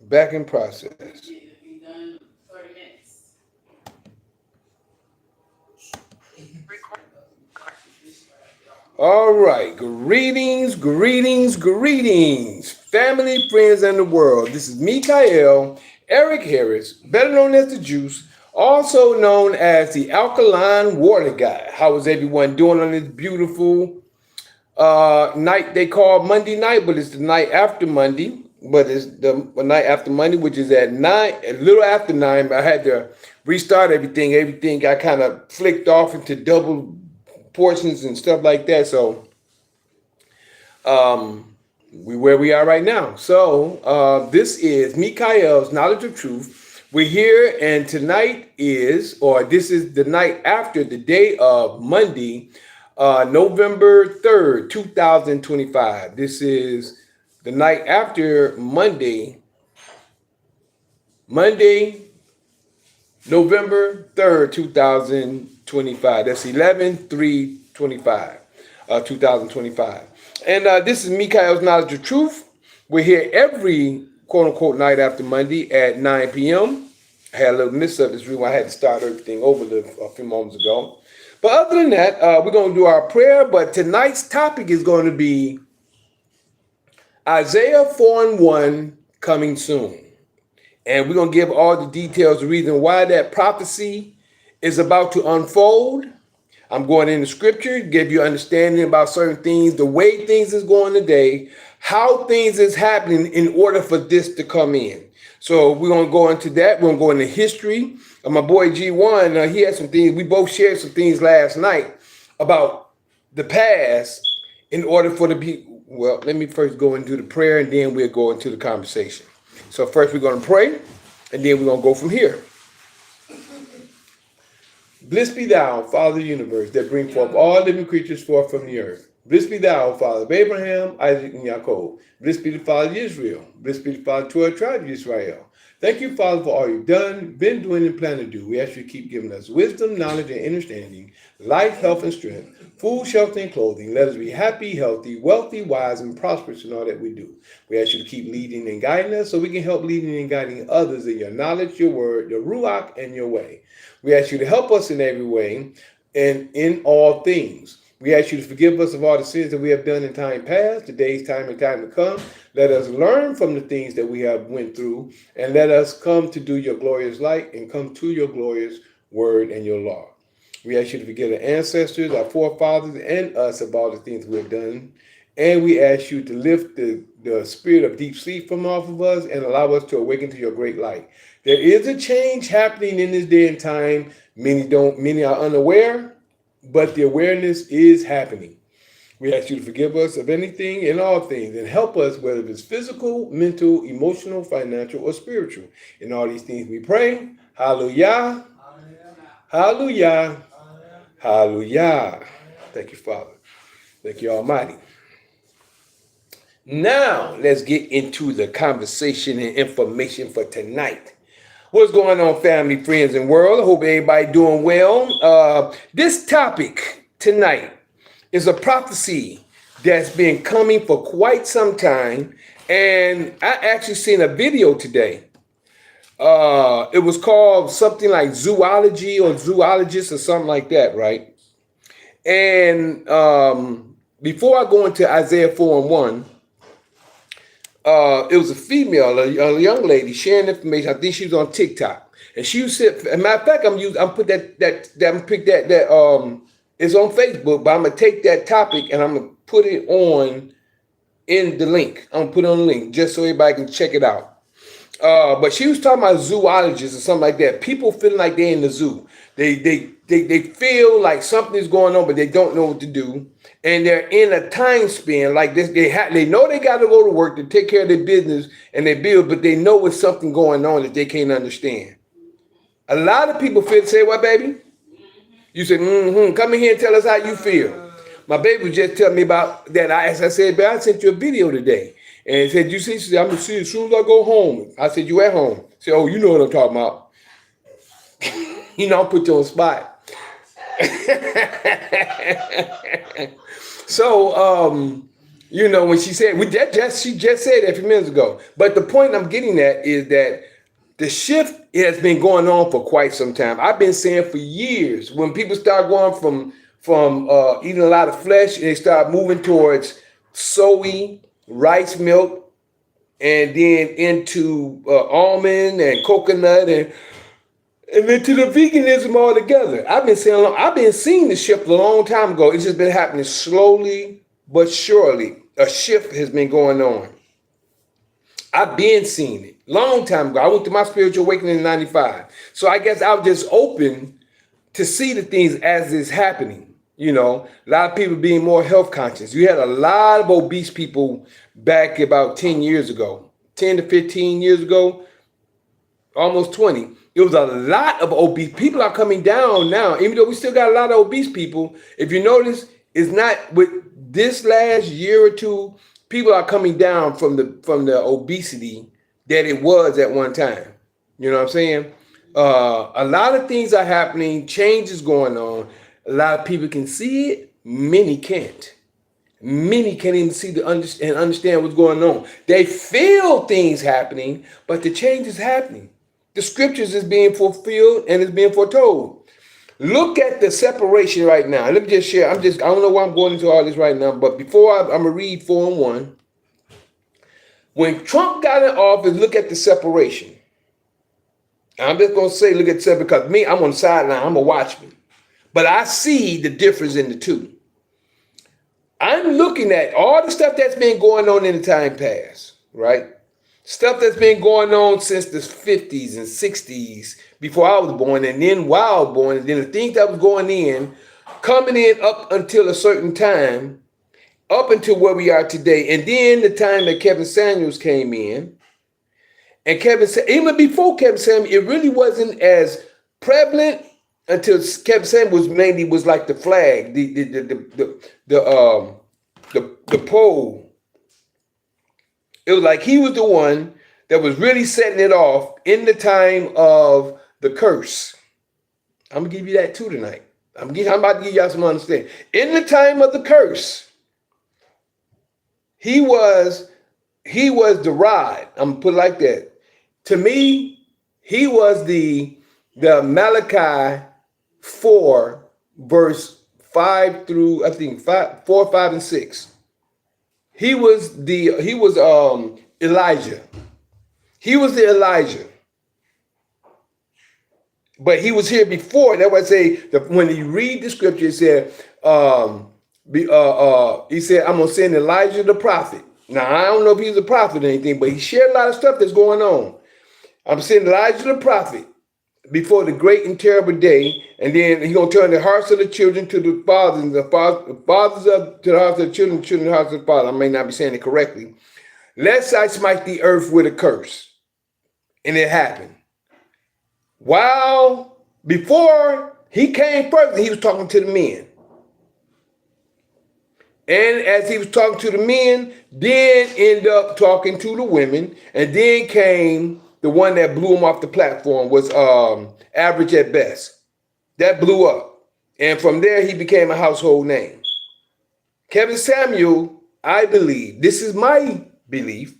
Back in process. Be done 30 minutes. All right. Greetings, greetings, greetings, family, friends, and the world. This is Mikael, Eric Harris, better known as the Juice, also known as the Alkaline Water Guy. How is everyone doing on this beautiful night they call Monday night, but it's the night after Monday. But it's the night after Monday, which is at 9, a little after 9. But I had to restart everything. Everything got kind of flicked off into double portions and stuff like that. So we where we are right now. So this is Mikael's Knowledge of Truth. We're here, and tonight is, or this is the night after the day of Monday, November 3rd, 2025. This is the night after Monday, November 3rd, 2025. That's 11/3/25, 2025. And this is Mikael's Knowledge of Truth. We're here every quote unquote night after Monday at 9 p.m. I had a little miss up. This reason why I had to start everything over a few moments ago. But other than that, we're going to do our prayer. But tonight's topic is going to be Isaiah 4:1 coming soon. And we're going to give all the details, the reason why that prophecy is about to unfold. I'm going into scripture, give you understanding about certain things, the way things is going today, how things is happening in order for this to come in. So we're going to go into that. We're going to go into history. My boy G1, he had some things. We both shared some things last night about the past in order for the people. Well, let me first go into the prayer, and then we'll go into the conversation. So first we're going to pray, and then we're going to go from here. Blessed be thou, Father of the universe, that bring forth all living creatures forth from the earth. Blessed be thou, Father of Abraham, Isaac, and Jacob. Blessed be the Father of Israel. Blessed be the Father of 12 tribes of Israel. Thank you, Father, for all you've done, been doing, and plan to do. We ask you to keep giving us wisdom, knowledge, and understanding, life, health, and strength, food, shelter, and clothing. Let us be happy, healthy, wealthy, wise, and prosperous in all that we do. We ask you to keep leading and guiding us so we can help leading and guiding others in your knowledge, your word, your ruach, and your way. We ask you to help us in every way and in all things. We ask you to forgive us of all the sins that we have done in time past, today's time and time to come. Let us learn from the things that we have went through, and let us come to do your glorious light and come to your glorious word and your law. We ask you to forgive the ancestors, our forefathers, and us of all the things we have done. And we ask you to lift the spirit of deep sleep from off of us and allow us to awaken to your great light. There is a change happening in this day and time. Many are unaware, but the awareness is happening. We ask you to forgive us of anything and all things and help us, whether it's physical, mental, emotional, financial, or spiritual. In all these things we pray. Hallelujah. Hallelujah. Hallelujah. Thank you, Father. Thank you, Almighty. Now, let's get into the conversation and information for tonight. What's going on, family, friends, and world? I hope everybody doing well. This topic tonight is a prophecy that's been coming for quite some time, and I actually seen a video today. It was called something like zoology or zoologist or something like that, right? And before I go into Isaiah 4:1, it was a female, a young lady sharing information. I think she was on TikTok, and she was. As a matter of fact, I'm put that I'm pick that it's on Facebook, but I'm gonna take that topic and I'm gonna put it on in the link. I'm gonna put it on the link just so everybody can check it out. But she was talking about zoologists or something like that. People feeling like they're in the zoo. They feel like something's going on, but they don't know what to do. And they're in a time span like this. They know they got to go to work to take care of their business and their bills, but they know there's something going on that they can't understand. A lot of people feel, say, what, baby? You said, come in here and tell us how you feel. My baby was just telling me about that. As I said, babe, I sent you a video today. And he said, you see, she said, I'm going to see you as soon as I go home. I said, you at home? She said, oh, you know what I'm talking about. I'll put you on the spot. So You know, when she said she just said that a few minutes ago. But the point I'm getting at is that the shift has been going on for quite some time. I've been saying for years when people start going from eating a lot of flesh and they start moving towards soy, rice milk, and then into almond and coconut and then to the veganism altogether. I've been seeing the shift a long time ago. It's just been happening slowly but surely. A shift has been going on. I've been seeing it long time ago. I went through my spiritual awakening in '95. So I guess I was just open to see the things as it's happening. You know, a lot of people being more health conscious. You had a lot of obese people back about 10 years ago, 10 to 15 years ago, almost 20. It was a lot of obese people are coming down now, even though we still got a lot of obese people. If you notice, it's not with this last year or two, people are coming down from the obesity that it was at one time. You know what I'm saying? A lot of things are happening, change is going on. A lot of people can see it, many can't. Many can't even see and understand what's going on. They feel things happening, but the change is happening. The scriptures is being fulfilled and is being foretold. Look at the separation right now. Let me just share. I don't know why I'm going into all this right now, but before I'm going to read 4 and 1. When Trump got in office, look at the separation. I'm just going to say, look at the separation because me, I'm on the sideline. I'm a watchman. But I see the difference in the two. I'm looking at all the stuff that's been going on in the time past, right? Stuff that's been going on since the 50s and 60s before I was born, and then while I was born, and then the things that was coming in up until a certain time, up until where we are today. And then the time that Kevin Samuels came in, and even before Kevin Samuels, it really wasn't as prevalent until Kevin Samuels mainly was like the flag, the pole. It was like he was the one that was really setting it off in the time of the curse. I'm gonna give you that too tonight. I'm about to give y'all some understanding. In the time of the curse, he was the rod. I'm gonna put it like that. To me, he was the Malachi 4 verse 5 through I think 4, 5, and 6. He was Elijah. He was the Elijah. But he was here before. That's why I say when you read the scripture, it said, he said, I'm gonna send Elijah the prophet. Now I don't know if he's a prophet or anything, but he shared a lot of stuff that's going on. I'm sending Elijah the prophet before the great and terrible day, and then he's gonna turn the hearts of the children to the fathers, and the fathers to the hearts of the children to the hearts of the fathers. I may not be saying it correctly. Lest I smite the earth with a curse. And it happened. While before he came first, he was talking to the men. And as he was talking to the men, then ended up talking to the women, and then came the one that blew him off the platform was Average at Best. That blew up. And from there, he became a household name. Kevin Samuel, I believe, this is my belief,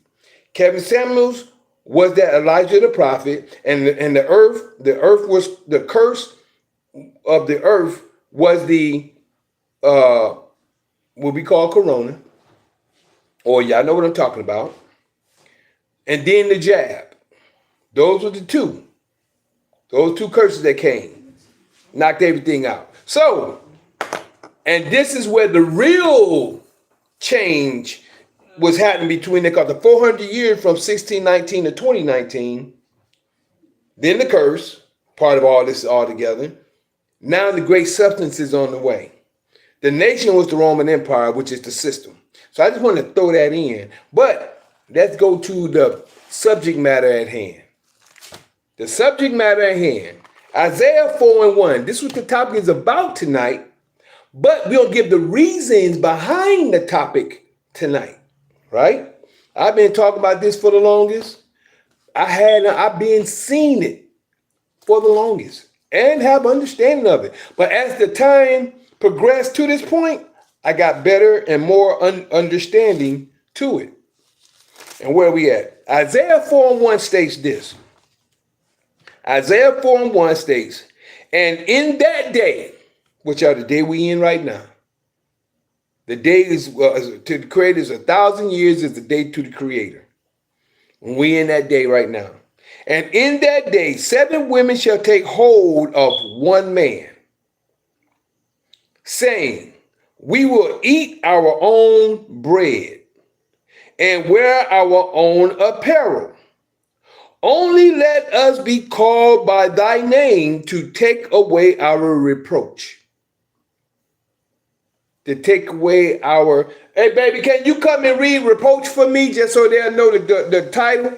Kevin Samuels was that Elijah the prophet, and the earth was, the curse of the earth was the, what we call corona, or y'all know what I'm talking about, and then the jab. Those were those two curses that came, knocked everything out. So, and this is where the real change was happening between the 400 years from 1619 to 2019, then the curse, part of all this altogether. Now the great substance is on the way. The nation was the Roman Empire, which is the system. So I just want to throw that in. But let's go to the subject matter at hand. The subject matter at hand. Isaiah 4 and 1. This is what the topic is about tonight. But we'll give the reasons behind the topic tonight. Right? I've been talking about this for the longest. I've been seeing it for the longest and have understanding of it. But as the time progressed to this point, I got better and more understanding to it. And where are we at? Isaiah 4:1 states this. Isaiah 4:1 states, and in that day, which are the day we in right now, the day is to the creator is 1,000 years is the day to the creator. And we in that day right now. And in that day, 7 women shall take hold of one man, saying, we will eat our own bread and wear our own apparel. Only let us be called by thy name to take away our reproach. To take away our... Hey, baby, can you come and read reproach for me just so they'll know the title?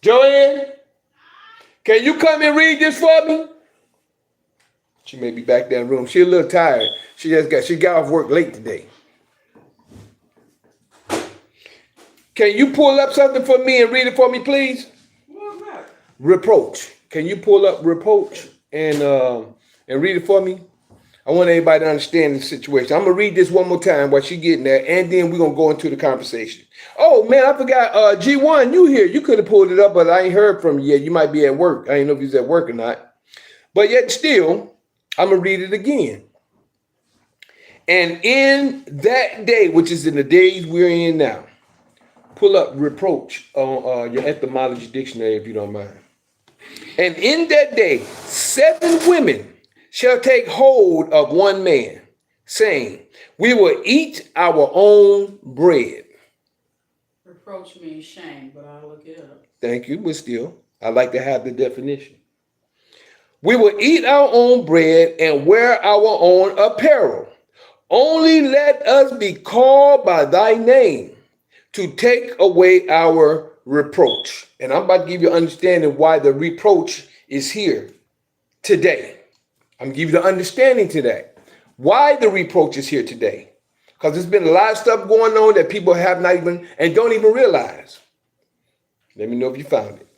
Joanne, can you come and read this for me? She may be back there in the room. She's a little tired. She got off work late today. Can you pull up something for me and read it for me, please? What's that? Reproach. Can you pull up reproach and read it for me? I want everybody to understand the situation. I'm gonna read this one more time while she's getting there, and then we're gonna go into the conversation. Oh man, I forgot. G1, you here? You could have pulled it up, but I ain't heard from you yet. You might be at work. I ain't know if he's at work or not. But yet still, I'm gonna read it again. And in that day, which is in the days we're in now, pull up reproach on your etymology dictionary if you don't mind. And in that day, 7 women shall take hold of one man, saying, we will eat our own bread. Reproach means shame, but I'll look it up. Thank you, but still, I like to have the definition. We will eat our own bread and wear our own apparel. Only let us be called by thy name to take away our reproach. And I'm about to give you understanding why the reproach is here today. I'm gonna give you the understanding today. Why the reproach is here today. Because there's been a lot of stuff going on that people have not even and don't even realize. Let me know if you found it.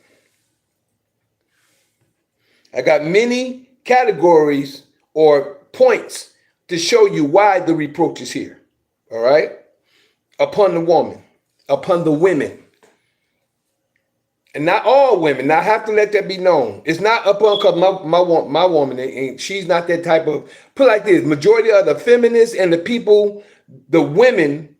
I got many categories or points to show you why the reproach is here. All right? Upon the woman, upon the women. And not all women. Now I have to let that be known. It's not upon because my woman ain't. She's not that type of. Put it like this: majority of the feminists and the people, the women,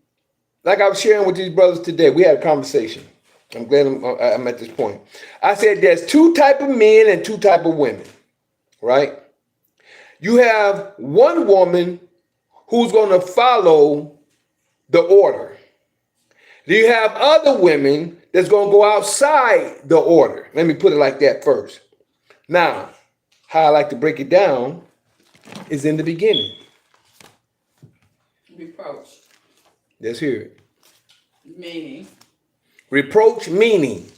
like I was sharing with these brothers today. We had a conversation. I'm glad I'm at this point. I said there's 2 type of men and 2 type of women, right? You have one woman who's going to follow the order. Do you have other women that's going to go outside the order? Let me put it like that first. Now, how I like to break it down is in the beginning. Reproach. Let's hear it. Meaning. Reproach meaning.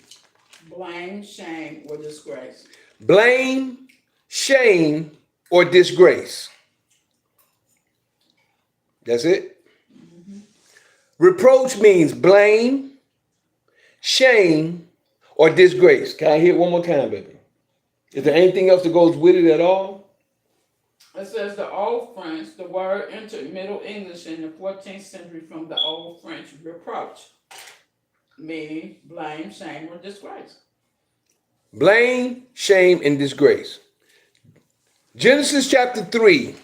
Blame, shame, or disgrace. Blame, shame, or disgrace. That's it. Mm-hmm. Reproach means blame, shame, or disgrace. Can I hear it one more time, baby? Is there anything else that goes with it at all? It says the Old French, the word entered Middle English in the 14th century from the Old French reproach, meaning blame, shame, or disgrace. Blame, shame, and disgrace. Genesis chapter 3,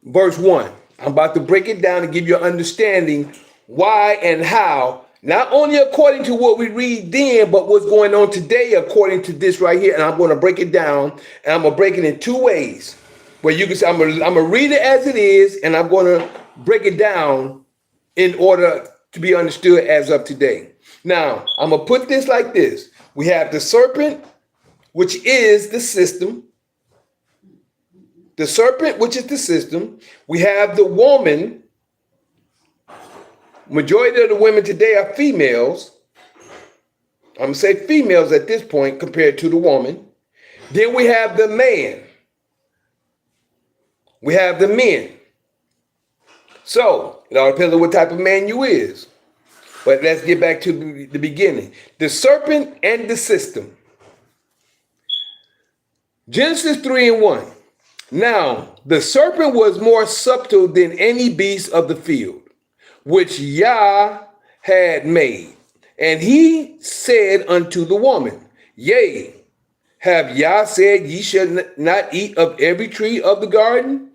verse 1. I'm about to break it down and give you an understanding why and how, not only according to what we read then, but what's going on today according to this right here. And I'm going to break it down, and I'm going to break it in 2 ways. Where you can say, I'm going to read it as it is, and I'm going to break it down in order to be understood as of today. Now, I'm going to put this like this. We have the serpent, which is the system. The serpent, which is the system. We have the woman. Majority of the women today are females. I'm going to say females at this point compared to the woman. Then we have the man. We have the men. So, it all depends on what type of man you is. But let's get back to the beginning. The serpent and the system. Genesis 3:1. Now, the serpent was more subtle than any beast of the field, which Yah had made. And he said unto the woman, Yea, have Yah said ye shall not eat of every tree of the garden?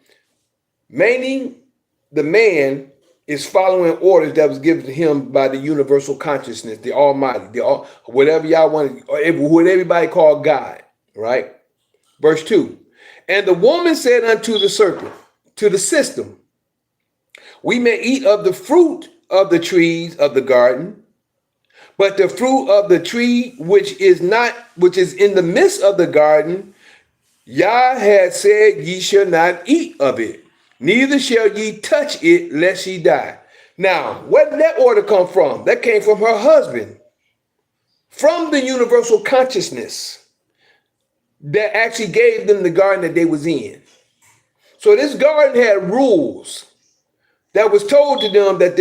Meaning, the man is following orders that was given to him by the universal consciousness, the Almighty, whatever y'all want, or what everybody called God, right? Verse 2. And the woman said unto the serpent, to the system, we may eat of the fruit of the trees of the garden, but the fruit of the tree which is in the midst of the garden, Yah had said, ye shall not eat of it, neither shall ye touch it, lest ye die. Now, where did that order come from? That came from her husband, from the universal consciousness that actually gave them the garden that they was in. So this garden had rules that was told to them that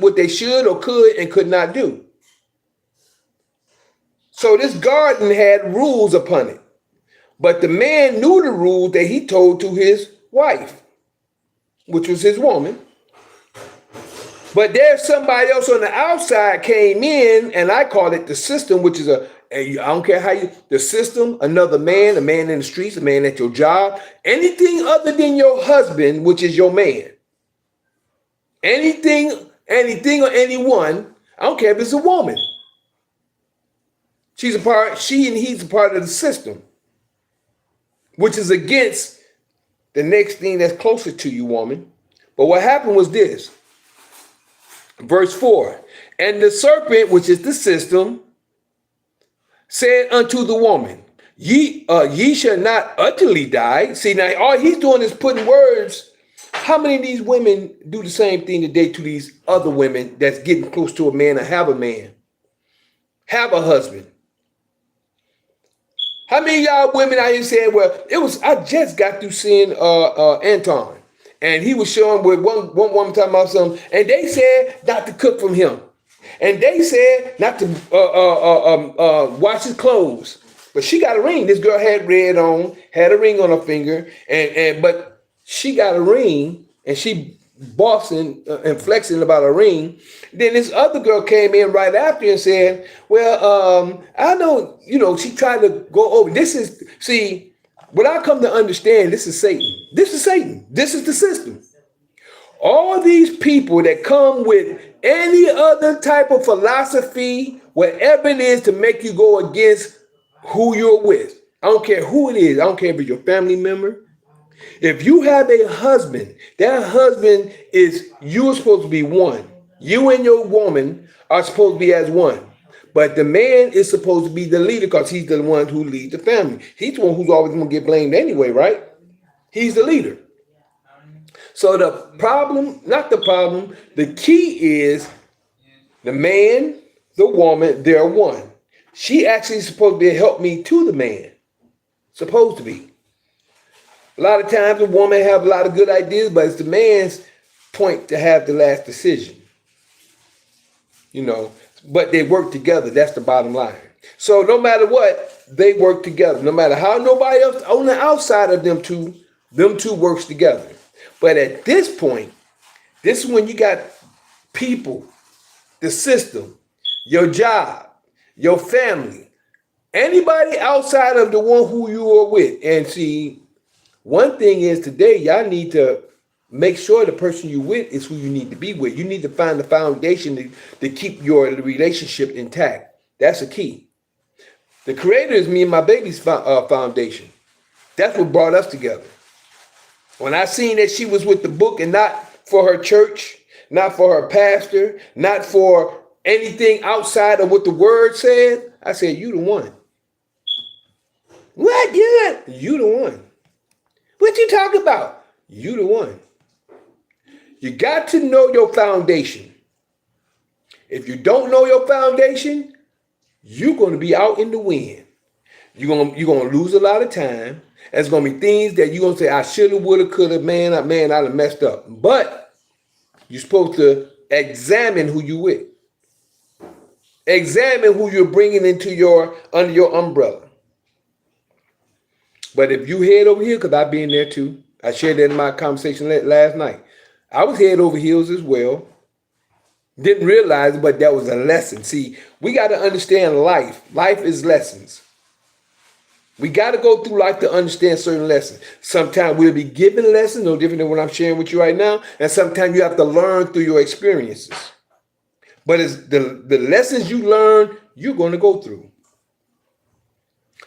what they should or could and could not do. So this garden had rules upon it. But the man knew the rules that he told to his wife, which was his woman. But there's somebody else on the outside came in, and I call it the system, which is I don't care how the system, another man, a man in the streets, a man at your job, anything other than your husband, which is your man. Anything or anyone, I don't care if it's a woman. She and he's a part of the system, which is against the next thing that's closer to you, woman. But what happened was this. Verse 4. And the serpent, which is the system, said unto the woman, ye shall not utterly die. See, now all he's doing is putting words. How many of these women do the same thing today to these other women that's getting close to a man or have a man, have a husband? How many of y'all women out here saying, well, I just got through seeing Anton, and he was showing with one woman talking about something, and they said not to cook from him. And they said not to wash his clothes. But she got a ring. This girl had red on, had a ring on her finger, but she got a ring, and she bossing and flexing about a ring. Then this other girl came in right after and said, well, I know, she tried to go over. What I come to understand, this is Satan. This is Satan. This is the system. All these people that come with any other type of philosophy, whatever it is to make you go against who you're with. I don't care who it is. I don't care if it's your family member. If you have a husband, that husband you're supposed to be one. You and your woman are supposed to be as one. But the man is supposed to be the leader because he's the one who leads the family. He's the one who's always going to get blamed anyway, right? He's the leader. So the key is the man, the woman, they're one. She actually is supposed to be a helpmeet to the man. Supposed to be. A lot of times the woman have a lot of good ideas, but it's the man's point to have the last decision. But they work together. That's the bottom line. So no matter what, they work together. No matter how nobody else on the outside of them two works together. But at this point, this is when you got people, the system, your job, your family, anybody outside of the one who you are with. And see, one thing is today, y'all need to make sure the person you're with is who you need to be with. You need to find the foundation to keep your relationship intact. That's a key. The Creator is me and my baby's foundation. That's what brought us together. When I seen that she was with the book and not for her church, not for her pastor, not for anything outside of what the word said, I said, you the one. What? You the one. What you talking about? You the one. You got to know your foundation. If you don't know your foundation, you're going to be out in the wind. You're going to lose a lot of time. There's going to be things that you're going to say, I shoulda, woulda, coulda, man, I'd have messed up. But you're supposed to examine who you with. Examine who you're bringing under your umbrella. But if you head over here, because I've been there too, I shared that in my conversation last night. I was head over heels as well. Didn't realize it, but that was a lesson. See, we got to understand life. Life is lessons. We got to go through life to understand certain lessons. Sometimes we'll be given lessons, no different than what I'm sharing with you right now. And sometimes you have to learn through your experiences. But it's the lessons you learn, you're going to go through.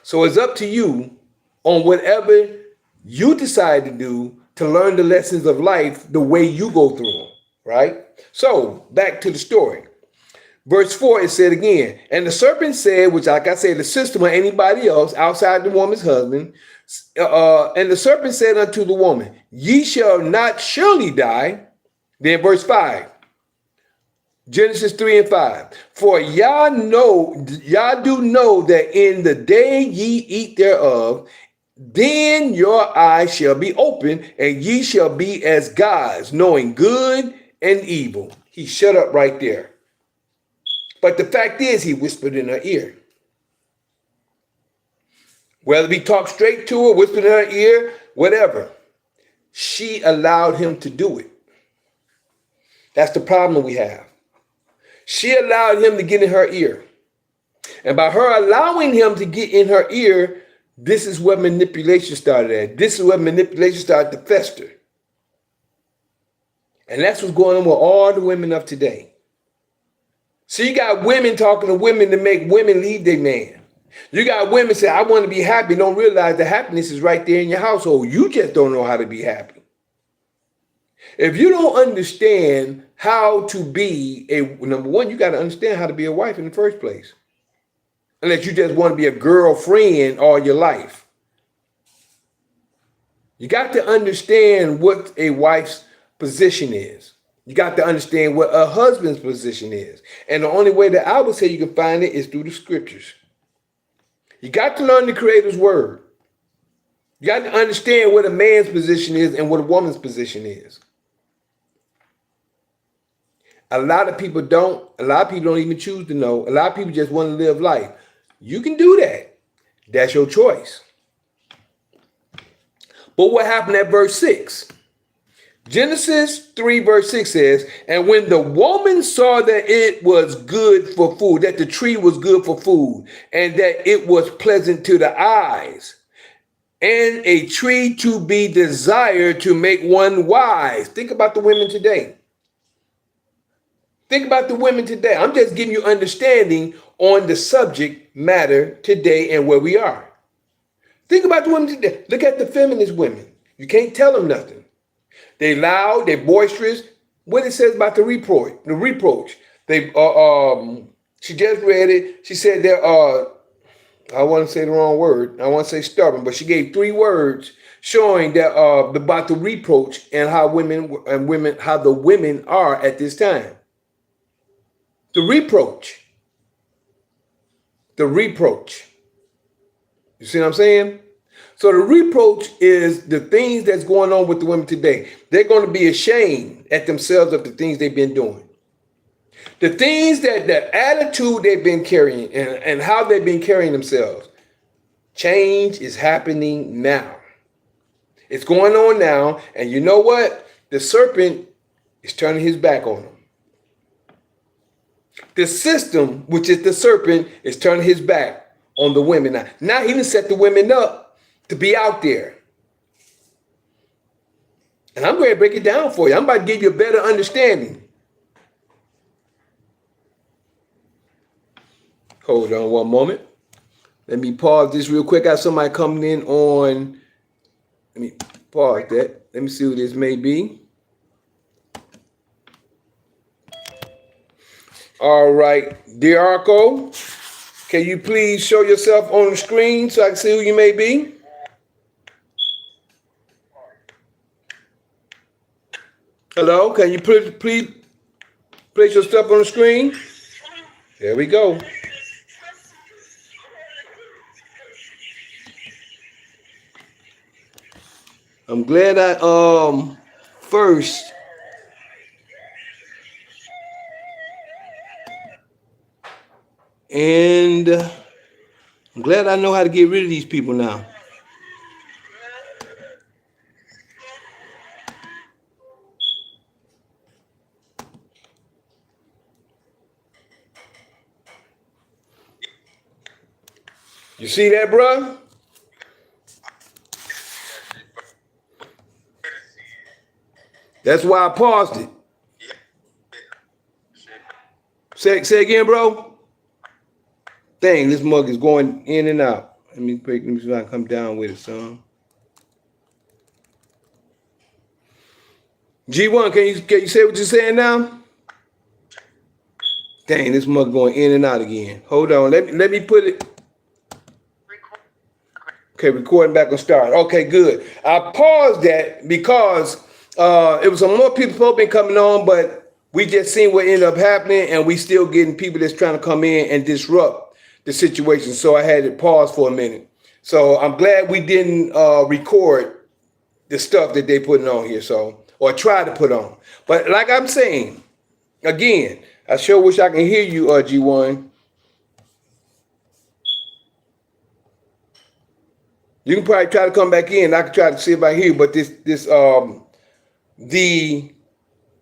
So it's up to you on whatever you decide to do to learn the lessons of life the way you go through them, right? So back to the story. Verse 4, it said again, and the serpent said, which like I said, the system or anybody else outside the woman's husband, and the serpent said unto the woman, ye shall not surely die. Then verse 5, Genesis 3 and 5, for y'all do know that in the day ye eat thereof, then your eyes shall be open, and ye shall be as gods, knowing good and evil. He shut up right there. But the fact is, he whispered in her ear. Whether he talked straight to her, whispered in her ear, whatever, she allowed him to do it. That's the problem we have. She allowed him to get in her ear. And by her allowing him to get in her ear, this is where manipulation started at. This is where manipulation started to fester. And that's what's going on with all the women of today. So you got women talking to women to make women leave their man. You got women say, I want to be happy. Don't realize the happiness is right there in your household. You just don't know how to be happy. If you don't understand how to be number one, you got to understand how to be a wife in the first place. Unless you just want to be a girlfriend all your life. You got to understand what a wife's position is. You got to understand what a husband's position is. And the only way that I would say you can find it is through the scriptures. You got to learn the Creator's word. You got to understand what a man's position is and what a woman's position is. A lot of people don't. A lot of people don't even choose to know. A lot of people just want to live life. You can do that. That's your choice. But what happened at verse 6? Genesis 3 verse 6 says, and when the woman saw that it was good for food, that the tree was good for food, and that it was pleasant to the eyes, and a tree to be desired to make one wise. Think about the women today. Think about the women today. I'm just giving you understanding on the subject matter today and where we are. Think about the women today. Look at the feminist women. You can't tell them nothing. They loud, they boisterous. What it says about the reproach. They she just read it. She said there I want to say the wrong word. I want to say stubborn, but she gave 3 words showing that about the reproach and how the women are at this time. The reproach. The reproach. You see what I'm saying? So the reproach is the things that's going on with the women today. They're going to be ashamed at themselves of the things they've been doing. The things that the attitude they've been carrying and how they've been carrying themselves. Change is happening now. It's going on now. And you know what? The serpent is turning his back on them. The system, which is the serpent, is turning his back on the women now. Now he done set the women up to be out there. And I'm going to break it down for you. I'm about to give you a better understanding. Hold on one moment. Let me pause this real quick. I got somebody coming in on. Let me pause that. Let me see who this may be. All right, dear Arco, can you please show yourself on the screen so I can see who you may be? Hello, can you please place your stuff on the screen? There we go. I'm glad I first and I'm glad I know how to get rid of these people now. You see that, bruh? That's why I paused it. Say again, bro. Dang, this mug is going in and out. Let me see if I can come down with it, son. G1, can you say what you're saying now? Dang, this mug going in and out again. Hold on, let me put it. Okay, recording back on start. Okay, good. I paused that because it was some more people been coming on, but we just seen what ended up happening, and we still getting people that's trying to come in and disrupt the situation. So I had to pause for a minute. So I'm glad we didn't record the stuff that they putting on here, or try to put on. But like I'm saying, again, I sure wish I can hear you, G1. You can probably try to come back in. I can try to see if I hear you, but the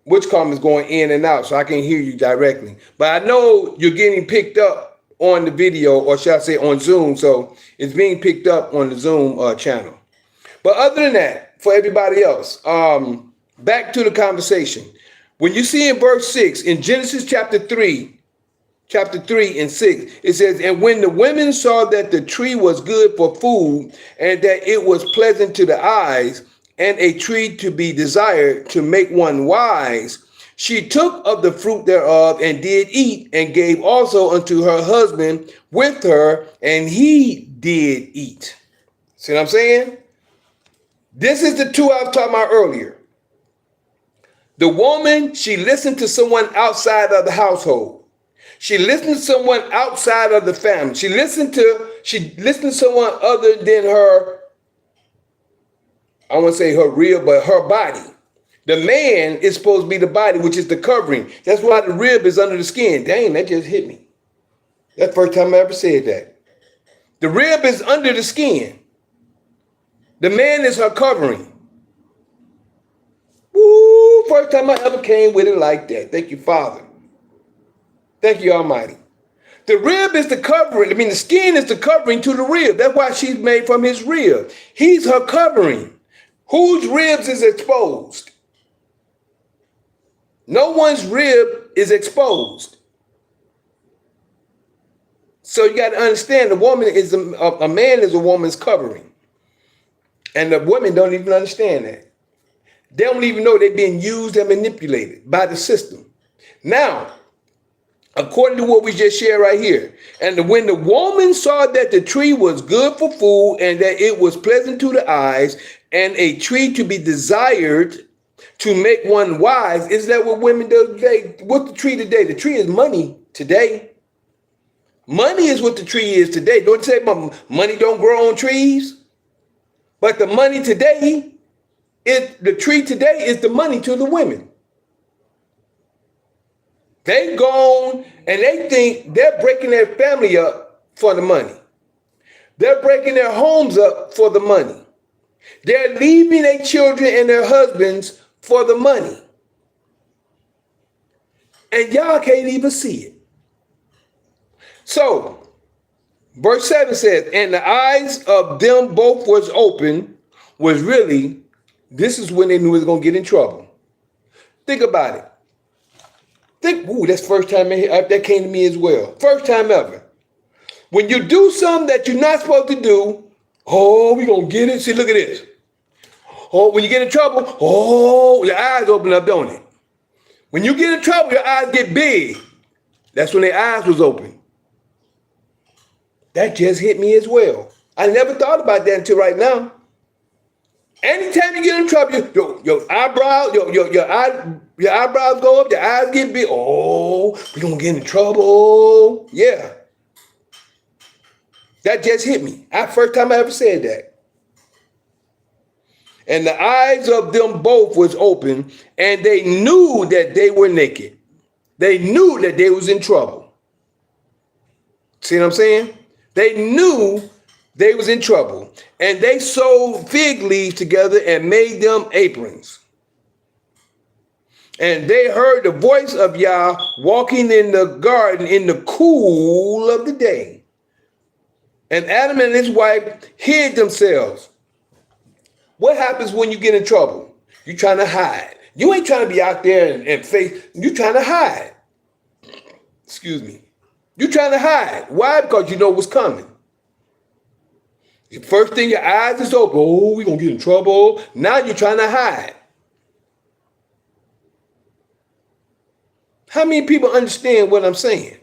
which comment is going in and out, so I can hear you directly. But I know you're getting picked up on the video, or should I say on Zoom, so it's being picked up on the Zoom channel. But other than that, for everybody else, back to the conversation. When you see in verse 6, in Genesis chapter 3 and 6, it says, and when the women saw that the tree was good for food, and that it was pleasant to the eyes, and a tree to be desired to make one wise, she took of the fruit thereof and did eat, and gave also unto her husband with her, and he did eat. See what I'm saying? This is the two I was talking about earlier. The woman, she listened to someone outside of the household. She listened to someone outside of the family. She listened to someone other than her, I won't say her real, but her body. The man is supposed to be the body, which is the covering. That's why the rib is under the skin. Dang, that just hit me. That's the first time I ever said that. The rib is under the skin. The man is her covering. Woo, first time I ever came with it like that. Thank you, Father. Thank you, Almighty. The rib is the covering. I mean, the skin is the covering to the rib. That's why she's made from his rib. He's her covering. Whose ribs is exposed? No one's rib is exposed. So you got to understand, the woman is a man is a woman's covering. And the women don't even understand that. They don't even know they're being used and manipulated by the system. Now, according to what we just shared right here, and when the woman saw that the tree was good for food, and that it was pleasant to the eyes, and a tree to be desired to make one wise, is that what women do today? What's the tree today? The tree is money today. Money is what the tree is today. Don't say money don't grow on trees. But the money today, the tree today is the money to the women. They gone and they think they're breaking their family up for the money. They're breaking their homes up for the money. They're leaving their children and their husbands for the money. And y'all can't even see it. So, verse 7 says, and the eyes of them both was open, was really, this is when they knew they was going to get in trouble. Think about it. That's first time that came to me as well. First time ever. When you do something that you're not supposed to do, oh, we going to get it. See, look at this. Oh, when you get in trouble, oh, your eyes open up, don't it? When you get in trouble, your eyes get big. That's when their eyes was open. That just hit me as well. I never thought about that until right now. Anytime you get in trouble, your eyebrows, your eyebrows go up, your eyes get big. Oh, we're gonna get in trouble. Yeah. That just hit me. First time I ever said that. And the eyes of them both was open, and they knew that they were naked. They knew that they was in trouble. See what I'm saying? They knew they was in trouble, and they sewed fig leaves together and made them aprons. And they heard the voice of Yah walking in the garden in the cool of the day. And Adam and his wife hid themselves. What happens when you get in trouble? You're trying to hide. You ain't trying to be out there and face. You're trying to hide. Excuse me. You're trying to hide. Why? Because you know what's coming. The first thing your eyes is open. Oh, we're going to get in trouble. Now you're trying to hide. How many people understand what I'm saying?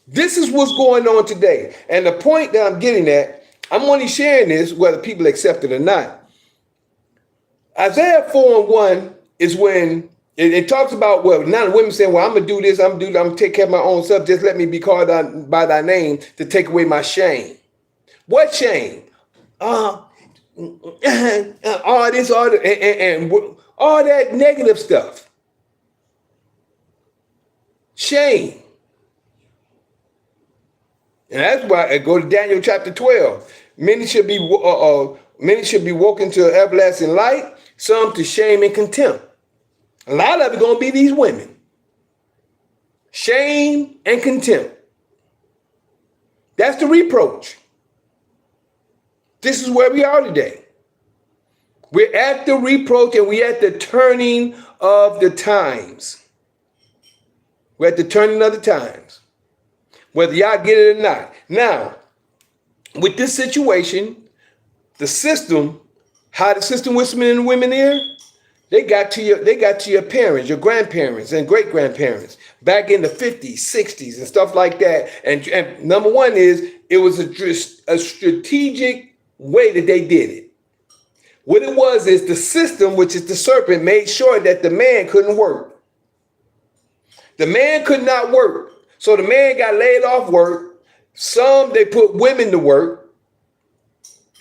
This is what's going on today. And the point that I'm getting at, I'm only sharing this whether people accept it or not. Isaiah 4:1 is when it talks about, well, now the women saying, well, I'm going to do this, I'm going to take care of my own stuff. Just let me be called by thy name to take away my shame. What shame? All this, and all that negative stuff. Shame. And that's why I go to Daniel chapter 12. Many should be woken to everlasting light, some to shame and contempt. A lot of it going to be these women. Shame and contempt. That's the reproach. This is where we are today. We're at the reproach and we're at the turning of the times. We're at the turning of the times. Whether y'all get it or not. Now, with this situation, the system, how the system was men and women here, they got to your parents, your grandparents and great grandparents back in the 50s, 60s and stuff like that. And number one is it was a strategic way that they did it. What it was is the system, which is the serpent, made sure that the man couldn't work. The man could not work. So the man got laid off work. Some, they put women to work.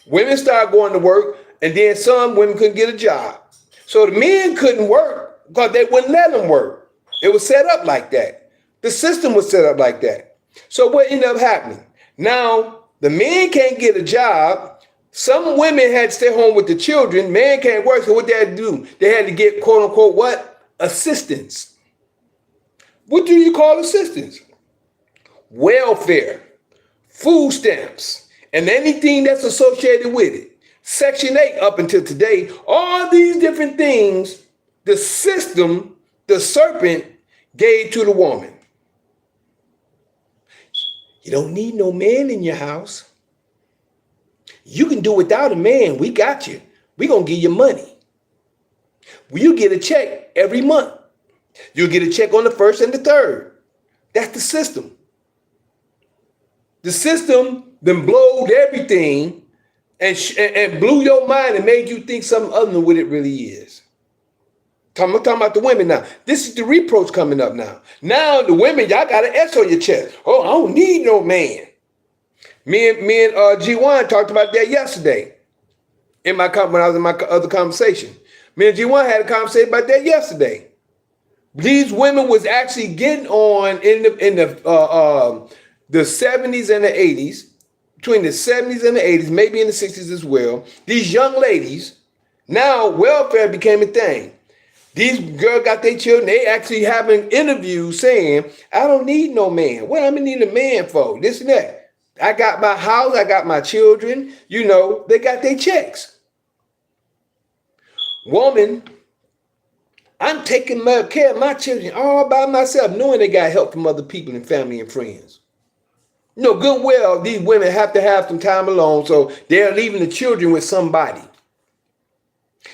Women started going to work. And then some women couldn't get a job. So the men couldn't work because they wouldn't let them work. It was set up like that. The system was set up like that. So what ended up happening? Now, the men can't get a job. Some women had to stay home with the children. Men can't work. So what they had to do? They had to get, quote unquote, what? Assistance. What do you call assistance? Welfare, food stamps, and anything that's associated with it. Section 8 up until today, all these different things, the system, the serpent gave to the woman. You don't need no man in your house. You can do without a man. We got you. We're going to give you money. You get a check every month. You'll get a check on the 1st and the 3rd. That's the system. The system then blowed everything and blew your mind and made you think something other than what it really is. I'm talking about the women now. This is the reproach coming up now. Now the women, y'all got an S on your chest. Oh, I don't need no man. Me and G1 talked about that yesterday when I was in my other conversation. Me and G1 had a conversation about that yesterday. These women was actually getting on in the 70s and the 80s, between the 70s and the 80s, maybe in the 60s as well. These young ladies, now welfare became a thing. These girls got their children. They actually having interviews saying, I don't need no man. What am I need a man for? This and that. I got my house. I got my children. You know, they got their checks. Woman, I'm taking care of my children all by myself, knowing they got help from other people and family and friends. You know, good well, these women have to have some time alone, so they're leaving the children with somebody.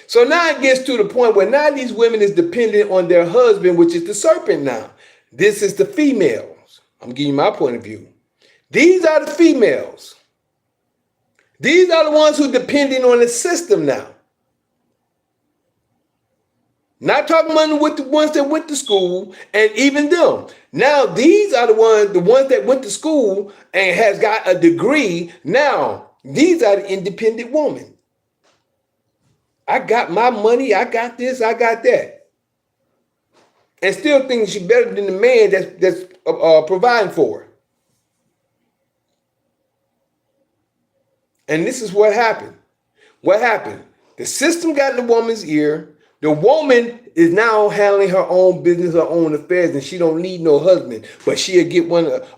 So now it gets to the point where now these women is dependent on their husband, which is the serpent now. This is the females. I'm giving you my point of view. These are the females. These are the ones who are depending on the system now. Not talking about with the ones that went to school and even them. Now, these are the ones that went to school and has got a degree. Now, these are the independent women. I got my money. I got this. I got that. And still thinking she's better than the man that's providing for her. And this is what happened. What happened? The system got in the woman's ear. The woman is now handling her own business, her own affairs, and she don't need no husband. But she'll get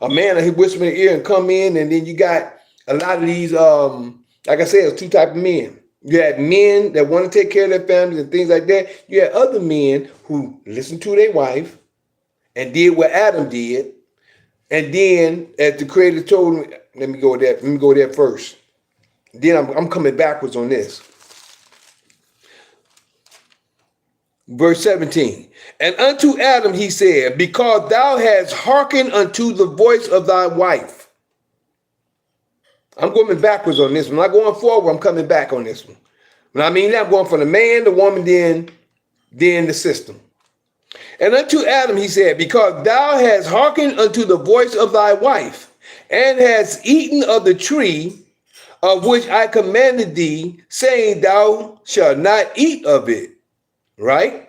a man who whisper in her ear and come in, and then you got a lot of these, like I said, it's two type of men. You had men that want to take care of their families and things like that. You had other men who listened to their wife and did what Adam did. And then, as the Creator told him, let me go there. Let me go there first. Then I'm coming backwards on this. Verse 17. And unto Adam he said, because thou hast hearkened unto the voice of thy wife. I'm going backwards on this one. I'm not going forward. I'm coming back on this one. When I mean that, I'm going from the man, the woman, then the system. And unto Adam he said, because thou hast hearkened unto the voice of thy wife, and hast eaten of the tree of which I commanded thee, saying, thou shalt not eat of it. Right?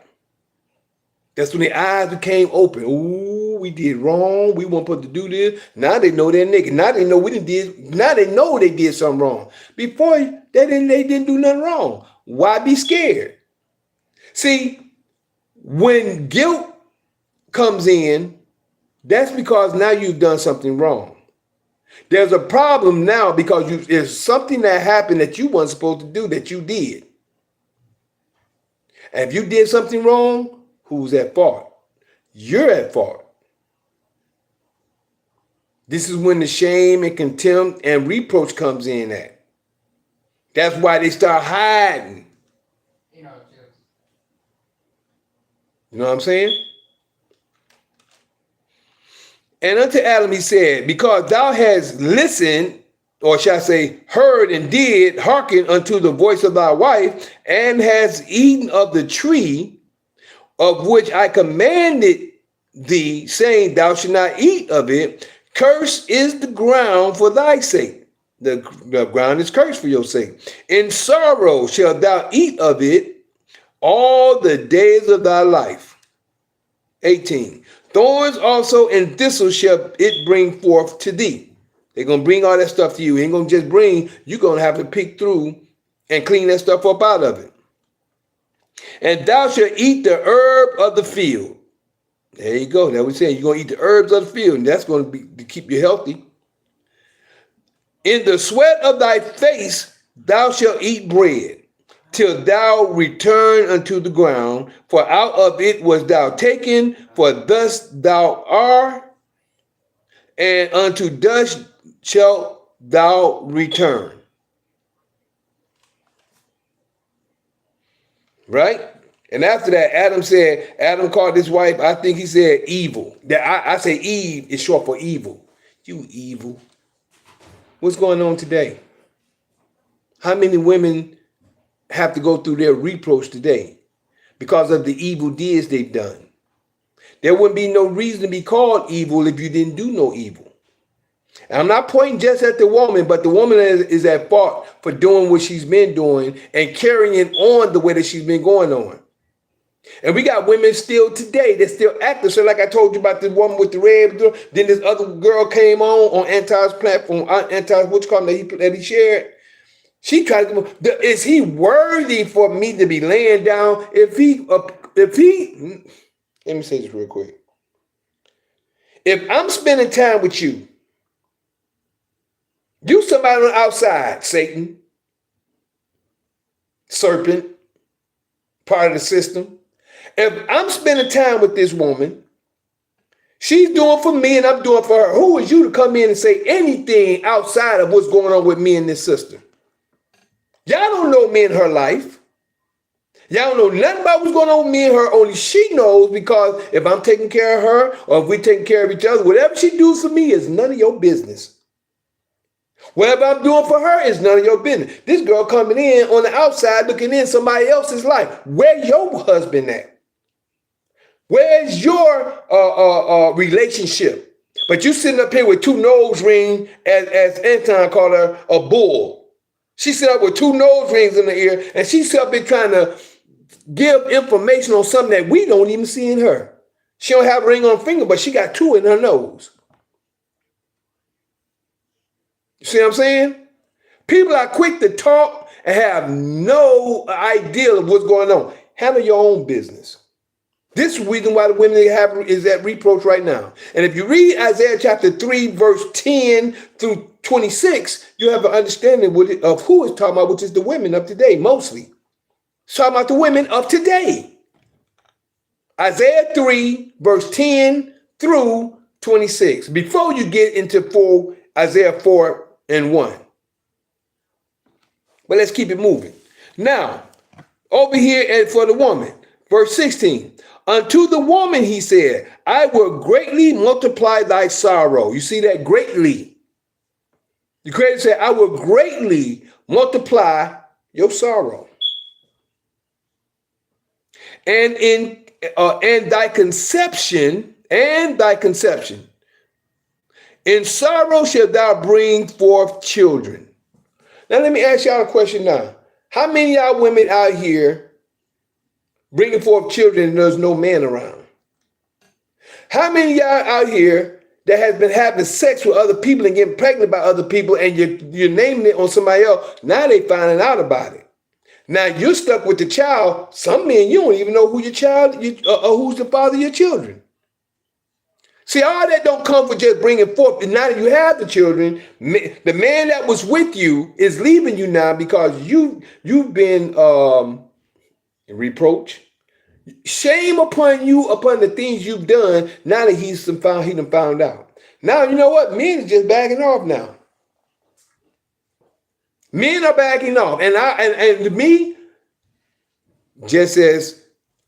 That's when the eyes became open. Ooh, we did wrong. We weren't supposed to do this. Now they know they're naked. Now they know we didn't did. Now they know they did something wrong. Before they didn't do nothing wrong. Why be scared? See, when guilt comes in, that's because now you've done something wrong. There's a problem now because there's something that happened that you weren't supposed to do that you did. And if you did something wrong, who's at fault? You're at fault. This is when the shame and contempt and reproach comes in at. That's why they start hiding. You know what I'm saying? And unto Adam he said, because thou hast listened, or shall I say, heard and did hearken unto the voice of thy wife, and hast eaten of the tree of which I commanded thee, saying, thou shalt not eat of it, cursed is the ground for thy sake. The ground is cursed for your sake. In sorrow shalt thou eat of it all the days of thy life. 18. Thorns also and thistles shall it bring forth to thee. They're going to bring all that stuff to you. It ain't going to just bring, you're going to have to pick through and clean that stuff up out of it. And thou shalt eat the herb of the field. There you go. That we saying you're going to eat the herbs of the field, and that's going to be to keep you healthy. In the sweat of thy face thou shalt eat bread, till thou return unto the ground, for out of it was thou taken, for thus thou art, and unto dust shalt thou return. Right? And after that, Adam called his wife, I think he said evil. I say Eve is short for evil. You evil. What's going on today? How many women have to go through their reproach today because of the evil deeds they've done? There wouldn't be no reason to be called evil if you didn't do no evil. And I'm not pointing just at the woman, but the woman is at fault for doing what she's been doing and carrying on the way that she's been going on. And we got women still today that still active. So like I told you about the woman with the red, then this other girl came on Anti's platform, that he shared. She tried to come, is he worthy for me to be laying down? Let me say this real quick. If I'm spending time with you, you somebody on the outside, Satan, serpent, part of the system. If I'm spending time with this woman, she's doing for me and I'm doing for her. Who is you to come in and say anything outside of what's going on with me and this sister? Y'all don't know me and her life. Y'all don't know nothing about what's going on with me and her. Only she knows, because if I'm taking care of her or if we're taking care of each other, whatever she does for me is none of your business. Whatever I'm doing for her is none of your business. This girl coming in on the outside looking in somebody else's life. Where your husband at? Where's your relationship? But you sitting up here with two nose rings, as Anton called her, a bull. She sit up with two nose rings in the ear, and she's up here trying to give information on something that we don't even see in her. She don't have a ring on her finger, but she got two in her nose. You see what I'm saying? People are quick to talk and have no idea of what's going on. Handle your own business. This is the reason why the women is at reproach right now. And if you read Isaiah chapter 3, verse 10 through 26, you have an understanding of who it's talking about, which is the women of today, mostly. It's talking about the women of today. Isaiah 3, verse 10 through 26. Before you get into Isaiah 4 and 1. But let's keep it moving. Now, over here for the woman, verse 16. Unto the woman, he said, I will greatly multiply thy sorrow. You see that? Greatly. The Creator said, I will greatly multiply your sorrow. And thy conception, In sorrow shalt thou bring forth children. Now let me ask y'all a question now. How many of y'all women out here bringing forth children and there's no man around? How many of y'all out here that has been having sex with other people and getting pregnant by other people and you're naming it on somebody else? Now they finding out about it. Now you're stuck with the child. Some men, you don't even know who your child, or who's the father of your children. See, all that don't come for just bringing forth. And now that you have the children, the man that was with you is leaving you now because you've been reproach. Shame upon you, upon the things you've done. Now that he done found out. Now you know what? Men is just backing off now. Men are backing off, and me, just as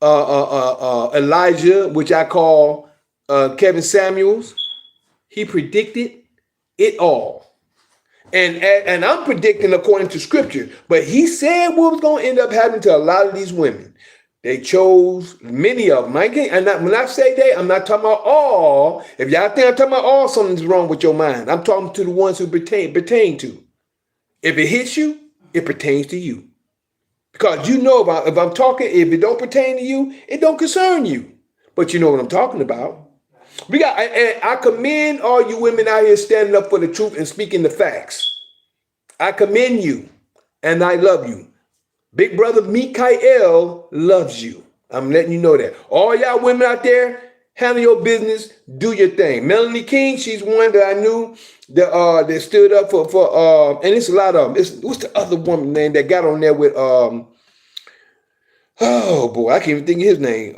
Elijah, which I call Kevin Samuels, he predicted it all. And I'm predicting according to scripture, but he said what was going to end up happening to a lot of these women. They chose many of them. When I say they, I'm not talking about all. If y'all think I'm talking about all, something's wrong with your mind. I'm talking to the ones who pertain to. If it hits you, it pertains to you. Because you know if I'm talking, if it don't pertain to you, it don't concern you. But you know what I'm talking about. I commend all you women out here standing up for the truth and speaking the facts. I commend you and I love you. Big brother Mikael loves you. I'm letting you know that. All y'all women out there, handle your business, do your thing. Melanie King, she's one that I knew that stood up for and it's a lot of them. What's the other woman name that got on there with oh boy, I can't even think of his name.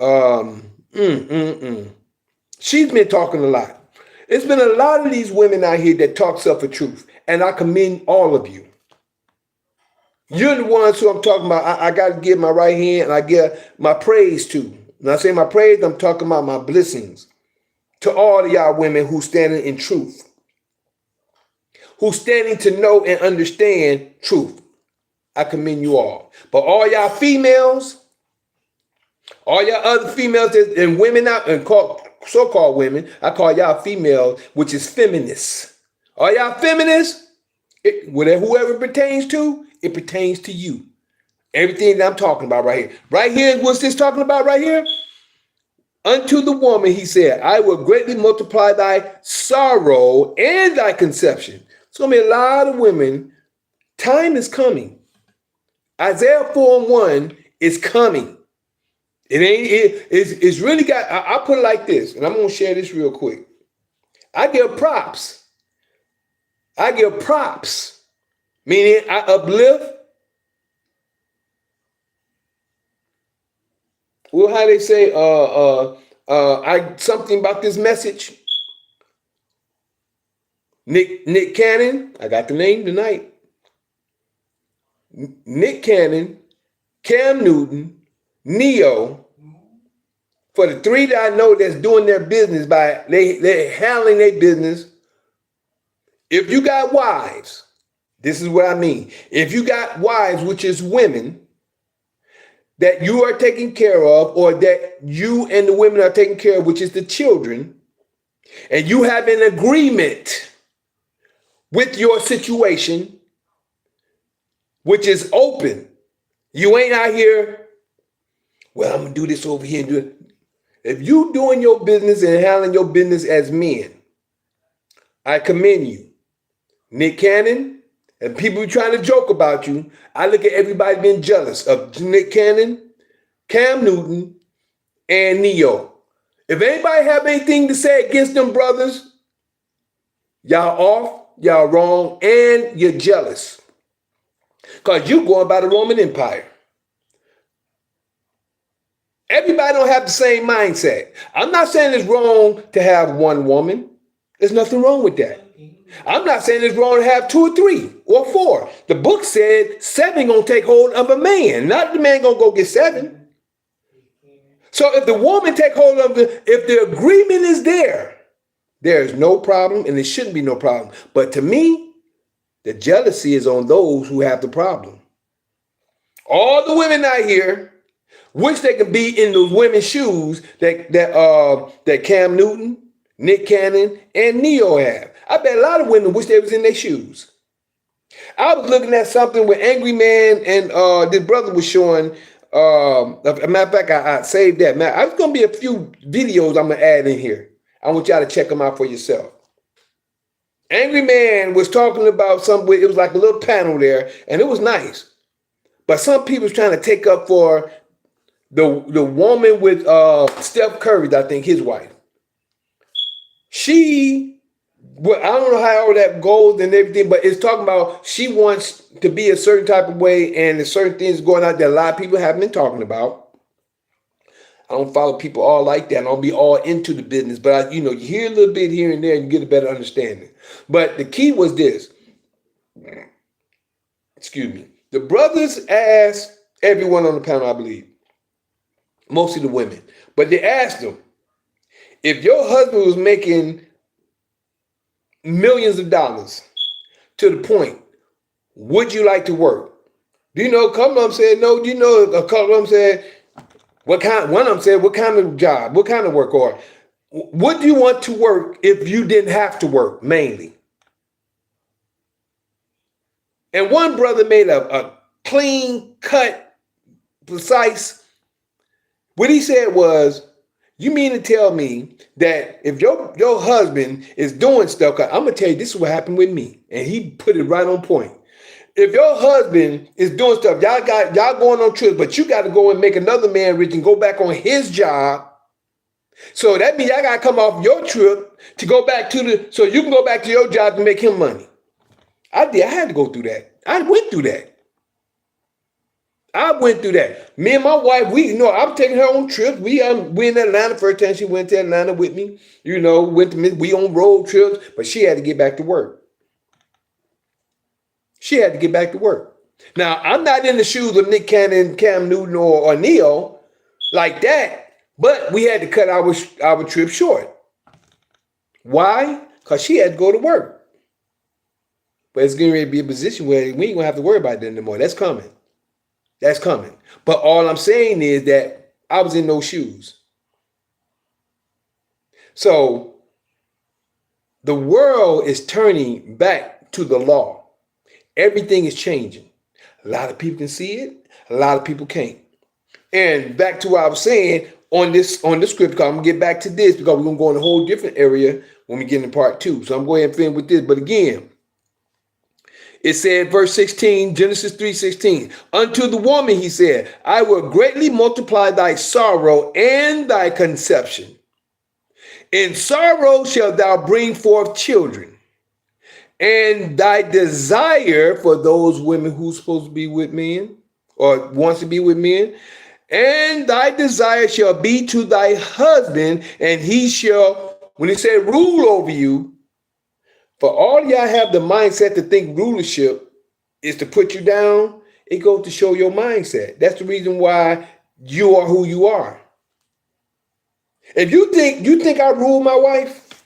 She's been talking a lot. It's been a lot of these women out here that talks up for truth, and I commend all of you. You're the ones who I'm talking about. I got to give my right hand and I give my praise to. When I say my praise, I'm talking about my blessings to all of y'all women who standing in truth, who standing to know and understand truth. I commend you all. But all y'all females, all y'all other females and women out and so-called women, I call y'all females, which is feminists. All y'all feminists, whoever it pertains to, it pertains to you. Everything that I'm talking about right here. Right here, what's this talking about right here? Unto the woman, he said, I will greatly multiply thy sorrow and thy conception. It's going to be a lot of women. Time is coming. Isaiah 4:1 is coming. It's really got, I put it like this, and I'm going to share this real quick. I give props. Meaning I uplift. Well, how they say, something about this message. Nick Cannon, I got the name tonight. Nick Cannon, Cam Newton, Neo, for the three that I know that's doing their business by they're handling their business. If you got wives, this is what I mean. If you got wives, which is women, that you are taking care of, or that you and the women are taking care of, which is the children, and you have an agreement with your situation, which is open. You ain't out here, well, I'm going to do this over here and do it. If you doing your business and handling your business as men, I commend you. Nick Cannon, and people trying to joke about you, I look at everybody being jealous of Nick Cannon, Cam Newton, and Neo. If anybody have anything to say against them brothers, y'all off, y'all wrong, and you're jealous. Because you going by the Roman Empire. Everybody don't have the same mindset. I'm not saying it's wrong to have one woman. There's nothing wrong with that. I'm not saying it's wrong to have 2 or 3 or 4. The book said 7 gonna take hold of a man. Not the man gonna go get 7. So if the woman take hold of if the agreement is there, there's no problem and there shouldn't be no problem. But to me, the jealousy is on those who have the problem. All the women out here wish they could be in those women's shoes that Cam Newton, Nick Cannon, and Neo have. I bet a lot of women wish they was in their shoes. I was looking at something with Angry Man and this brother was showing. A matter of fact, I saved that. Man, there's gonna be a few videos I'm gonna add in here. I want y'all to check them out for yourself. Angry Man was talking about something. It was like a little panel there, and it was nice. But some people was trying to take up for the woman with Steph Curry, I think his wife. I don't know how all that goes and everything, but it's talking about she wants to be a certain type of way, and there's certain things going out that a lot of people haven't been talking about. I don't follow people all like that. I don't be all into the business, but you hear a little bit here and there and you get a better understanding. But the key was this. Excuse me. The brothers asked everyone on the panel, I believe, mostly the women, but they asked them, if your husband was making millions of dollars to the point, would you like to work? Do you know? A couple of them said no. Do you know? A couple of them said, what kind? One of them said, what kind of job? What kind of work? Or would you want to work if you didn't have to work, mainly? And one brother made a clean cut, precise. What he said was, you mean to tell me that if your husband is doing stuff, I'm going to tell you, this is what happened with me. And he put it right on point. If your husband is doing stuff, y'all going on trips, but you got to go and make another man rich and go back on his job. So that means y'all got to come off your trip to go back so you can go back to your job to make him money. I had to go through that. I went through that. Me and my wife, I'm taking her on trips. We in Atlanta first time she went to Atlanta with me. We on road trips, but she had to get back to work. Now, I'm not in the shoes of Nick Cannon, Cam Newton, or Neo like that, but we had to cut our trip short. Why? Because she had to go to work. But it's getting ready to be a position where we ain't going to have to worry about that anymore. That's coming. But all I'm saying is that I was in those shoes. So the world is turning back to the law. Everything is changing. A lot of people can see it. A lot of people can't. And back to what I was saying on the script, because I'm going to get back to this because we're going to go in a whole different area when we get into part 2. So I'm going to finish with this. But again, it said, verse 16, Genesis 3:16, unto the woman, he said, I will greatly multiply thy sorrow and thy conception. In sorrow shalt thou bring forth children, and thy desire for those women who's supposed to be with men or wants to be with men, and thy desire shall be to thy husband, and he shall, when he said rule over you, for all y'all have the mindset to think rulership is to put you down, it goes to show your mindset. That's the reason why you are who you are. If you think I rule my wife,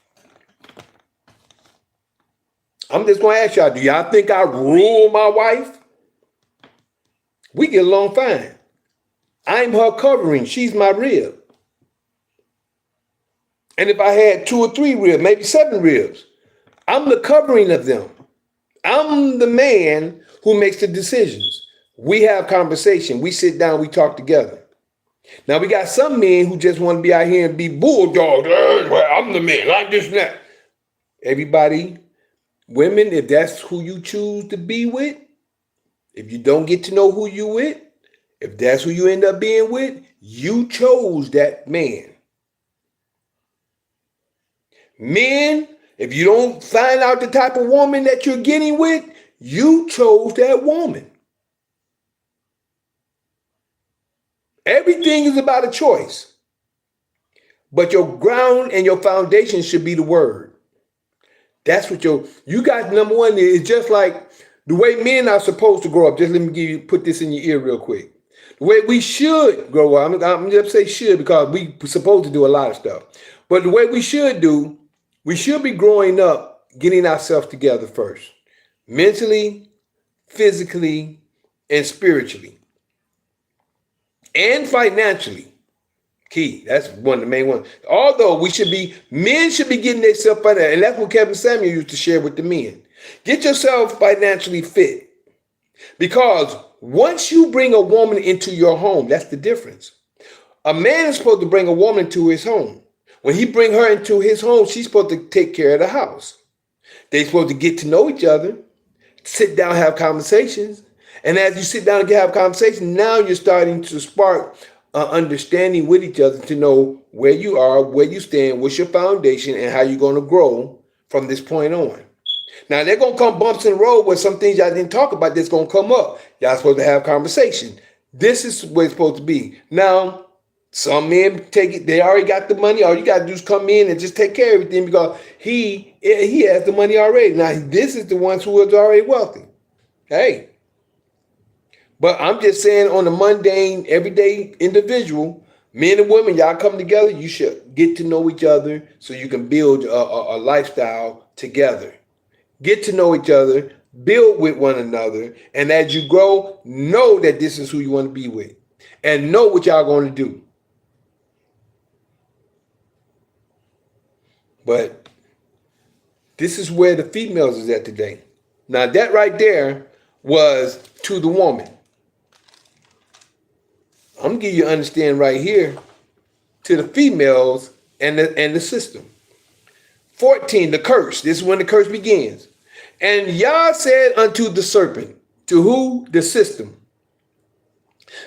I'm just going to ask y'all, do y'all think I rule my wife? We get along fine. I'm her covering. She's my rib. And if I had 2 or 3 ribs, maybe 7 ribs, I'm the covering of them. I'm the man who makes the decisions. We have conversation. We sit down. We talk together. Now, we got some men who just want to be out here and be bulldogs. I'm the man. Like this and that. Everybody, women, if that's who you choose to be with, if you don't get to know who you with, If that's who you end up being with, you chose that man. Men, if you don't find out the type of woman that you're getting with, you chose that woman. Everything is about a choice. But your ground and your foundation should be the word. That's what you got. Number one is just like the way men are supposed to grow up. Just let me put this in your ear real quick. The way we should grow up, I'm just say should because we supposed to do a lot of stuff. But the way we should do, we should be growing up, getting ourselves together first. Mentally, physically, and spiritually. And financially. Key. That's one of the main ones. Although men should be getting themselves financially, and that's what Kevin Samuel used to share with the men. Get yourself financially fit. Because once you bring a woman into your home, that's the difference. A man is supposed to bring a woman to his home. When he bring her into his home, she's supposed to take care of the house. They're supposed to get to know each other, sit down, have conversations. And as you sit down and have conversations, now you're starting to spark understanding with each other to know where you are, where you stand, what's your foundation, and how you're going to grow from this point on. Now, they're going to come bumps in the road where some things y'all didn't talk about that's going to come up. Y'all supposed to have conversation. This is where it's supposed to be. Now, some men take it, they already got the money. All you got to do is come in and just take care of everything because he has the money already. Now, this is the ones who is already wealthy. Hey. But I'm just saying on a mundane, everyday individual, men and women, y'all come together, you should get to know each other so you can build a lifestyle together. Get to know each other, build with one another, and as you grow, know that this is who you want to be with. And know what y'all going to do. But this is where the females is at today. Now that right there was to the woman. I'm gonna give you understand right here to the females and the system. 14, the curse. This is when the curse begins. And Yah said unto the serpent, to who? The system.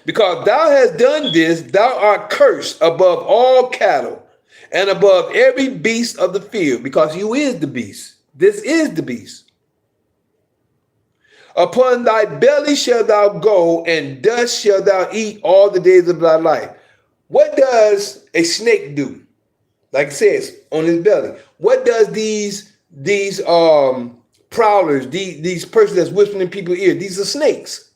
Because thou hast done this, thou art cursed above all cattle and above every beast of the field, because you is the beast. This is the beast. Upon thy belly shalt thou go, and dust shalt thou eat all the days of thy life. What does a snake do? Like it says, on his belly. What does these prowlers, these persons that's whispering in people's ears, these are snakes.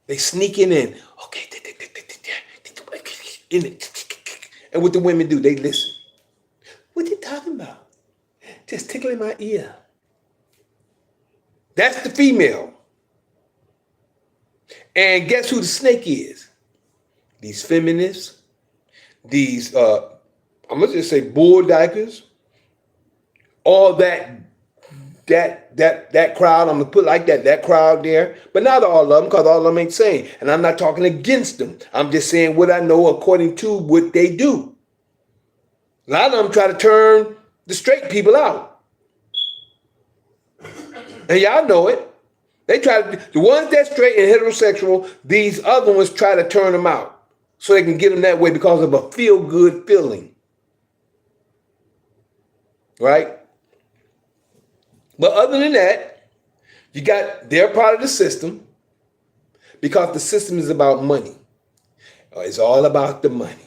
They sneaking in. Okay. And what the women do, they listen. What you talking about? Just tickling my ear. That's the female. And guess who the snake is? These feminists, these, I'm going to just say bulldikers, all that crowd, I'm going to put it like that crowd there, but not all of them, because all of them ain't saying. And I'm not talking against them. I'm just saying what I know according to what they do. A lot of them try to turn the straight people out. And y'all know it. They try to, the ones that's straight and heterosexual, these other ones try to turn them out so they can get them that way because of a feel-good feeling. Right? But other than that, you got, they're part of the system because the system is about money. It's all about the money.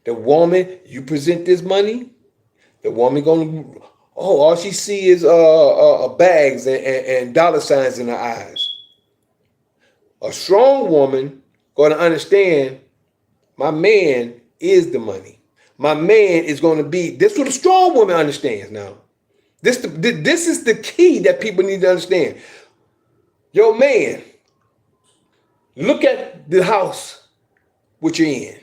The woman, you present this money, the woman going to, all she see is bags and dollar signs in her eyes. A strong woman going to understand my man is the money. My man is going to be, this is what a strong woman understands now. This is the key that people need to understand. Yo, man, look at the house what you're in.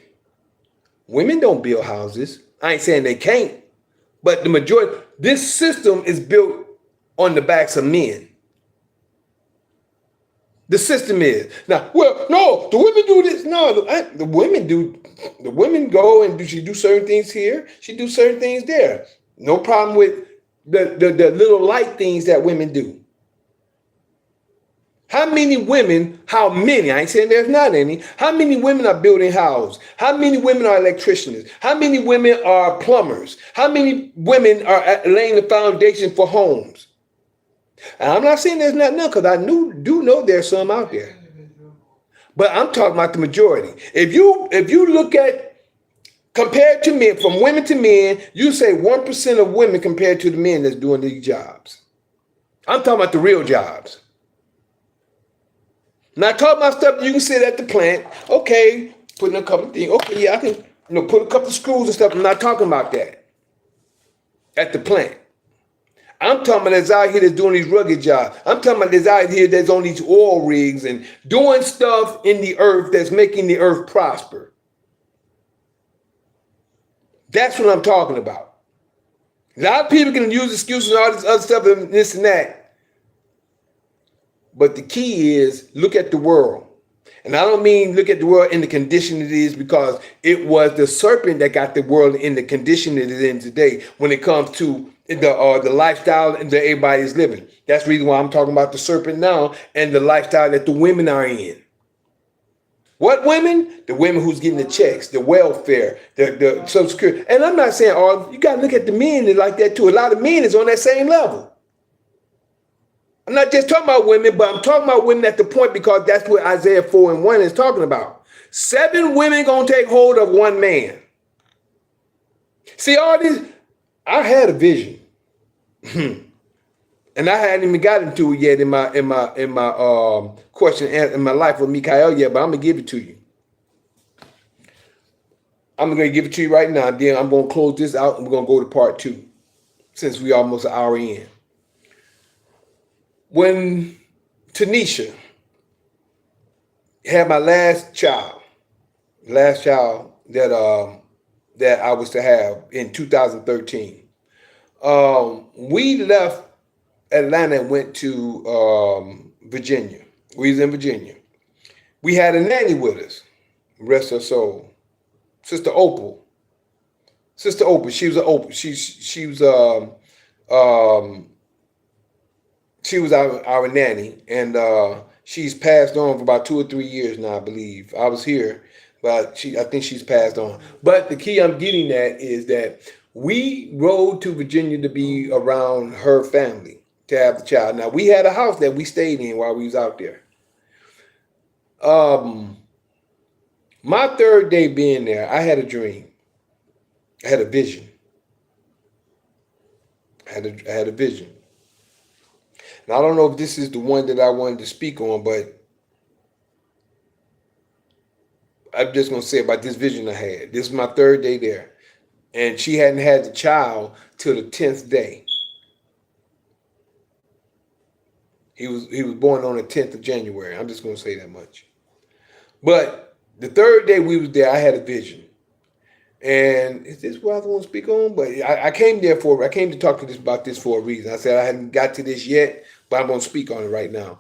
Women don't build houses. I ain't saying they can't. But the majority, this system is built on the backs of men. The system is. Now, well, no, the women do this. No, the women do. The women go and she do certain things here. She do certain things there. No problem with the little light things that women do. How many women, how many, I ain't saying there's not any, how many women are building houses? How many women are electricians? How many women are plumbers? How many women are laying the foundation for homes? And I'm not saying there's not none, because I do know there's some out there. But I'm talking about the majority. If you look at, compared to men, from women to men, you say 1% of women compared to the men that's doing these jobs. I'm talking about the real jobs. Not talking about stuff you can sit at the plant. Okay, putting a couple of things. Okay, yeah, I can put a couple of screws and stuff. I'm not talking about that at the plant. I'm talking about that's out here that's doing these rugged jobs. I'm talking about that's out here that's on these oil rigs and doing stuff in the earth that's making the earth prosper. That's what I'm talking about. A lot of people can use excuses and all this other stuff and this and that. But the key is look at the world. And I don't mean look at the world in the condition it is, because it was the serpent that got the world in the condition it is in today when it comes to the lifestyle that everybody is living. That's the reason why I'm talking about the serpent now and the lifestyle that the women are in. What women? The women who's getting the checks, the welfare, the Social Security. And I'm not saying all, you got to look at the men like that too. A lot of men is on that same level. I'm not just talking about women, but I'm talking about women at the point, because that's what Isaiah 4:1 is talking about. 7 women gonna take hold of 1 man. See, all this, I had a vision. And I hadn't even gotten to it yet in my question in my life with Mikael yet, but I'm gonna give it to you. I'm gonna give it to you right now. Then I'm gonna close this out and we're gonna go to part 2, since we almost an hour in. When Tanisha had my last child that I was to have in 2013, we left Atlanta and went to Virginia. We was in Virginia. We had a nanny with us, rest her soul, Sister Opal. Sister Opal, she was an Opal. She was our nanny, and she's passed on for about 2 or 3 years now, I believe. I was here, but I think she's passed on. But the key I'm getting at is that we rode to Virginia to be around her family, to have the child. Now, we had a house that we stayed in while we was out there. My 3rd day being there, I had a dream. I had a vision. I had a vision. Now, I don't know if this is the one that I wanted to speak on, but I'm just going to say about this vision I had. This is my 3rd day there. And she hadn't had the child till the 10th day. He was born on the 10th of January. I'm just going to say that much. But the 3rd day we was there, I had a vision. And is this what I want to speak on? But I came to talk about this for a reason. I said I hadn't got to this yet, but I'm going to speak on it right now.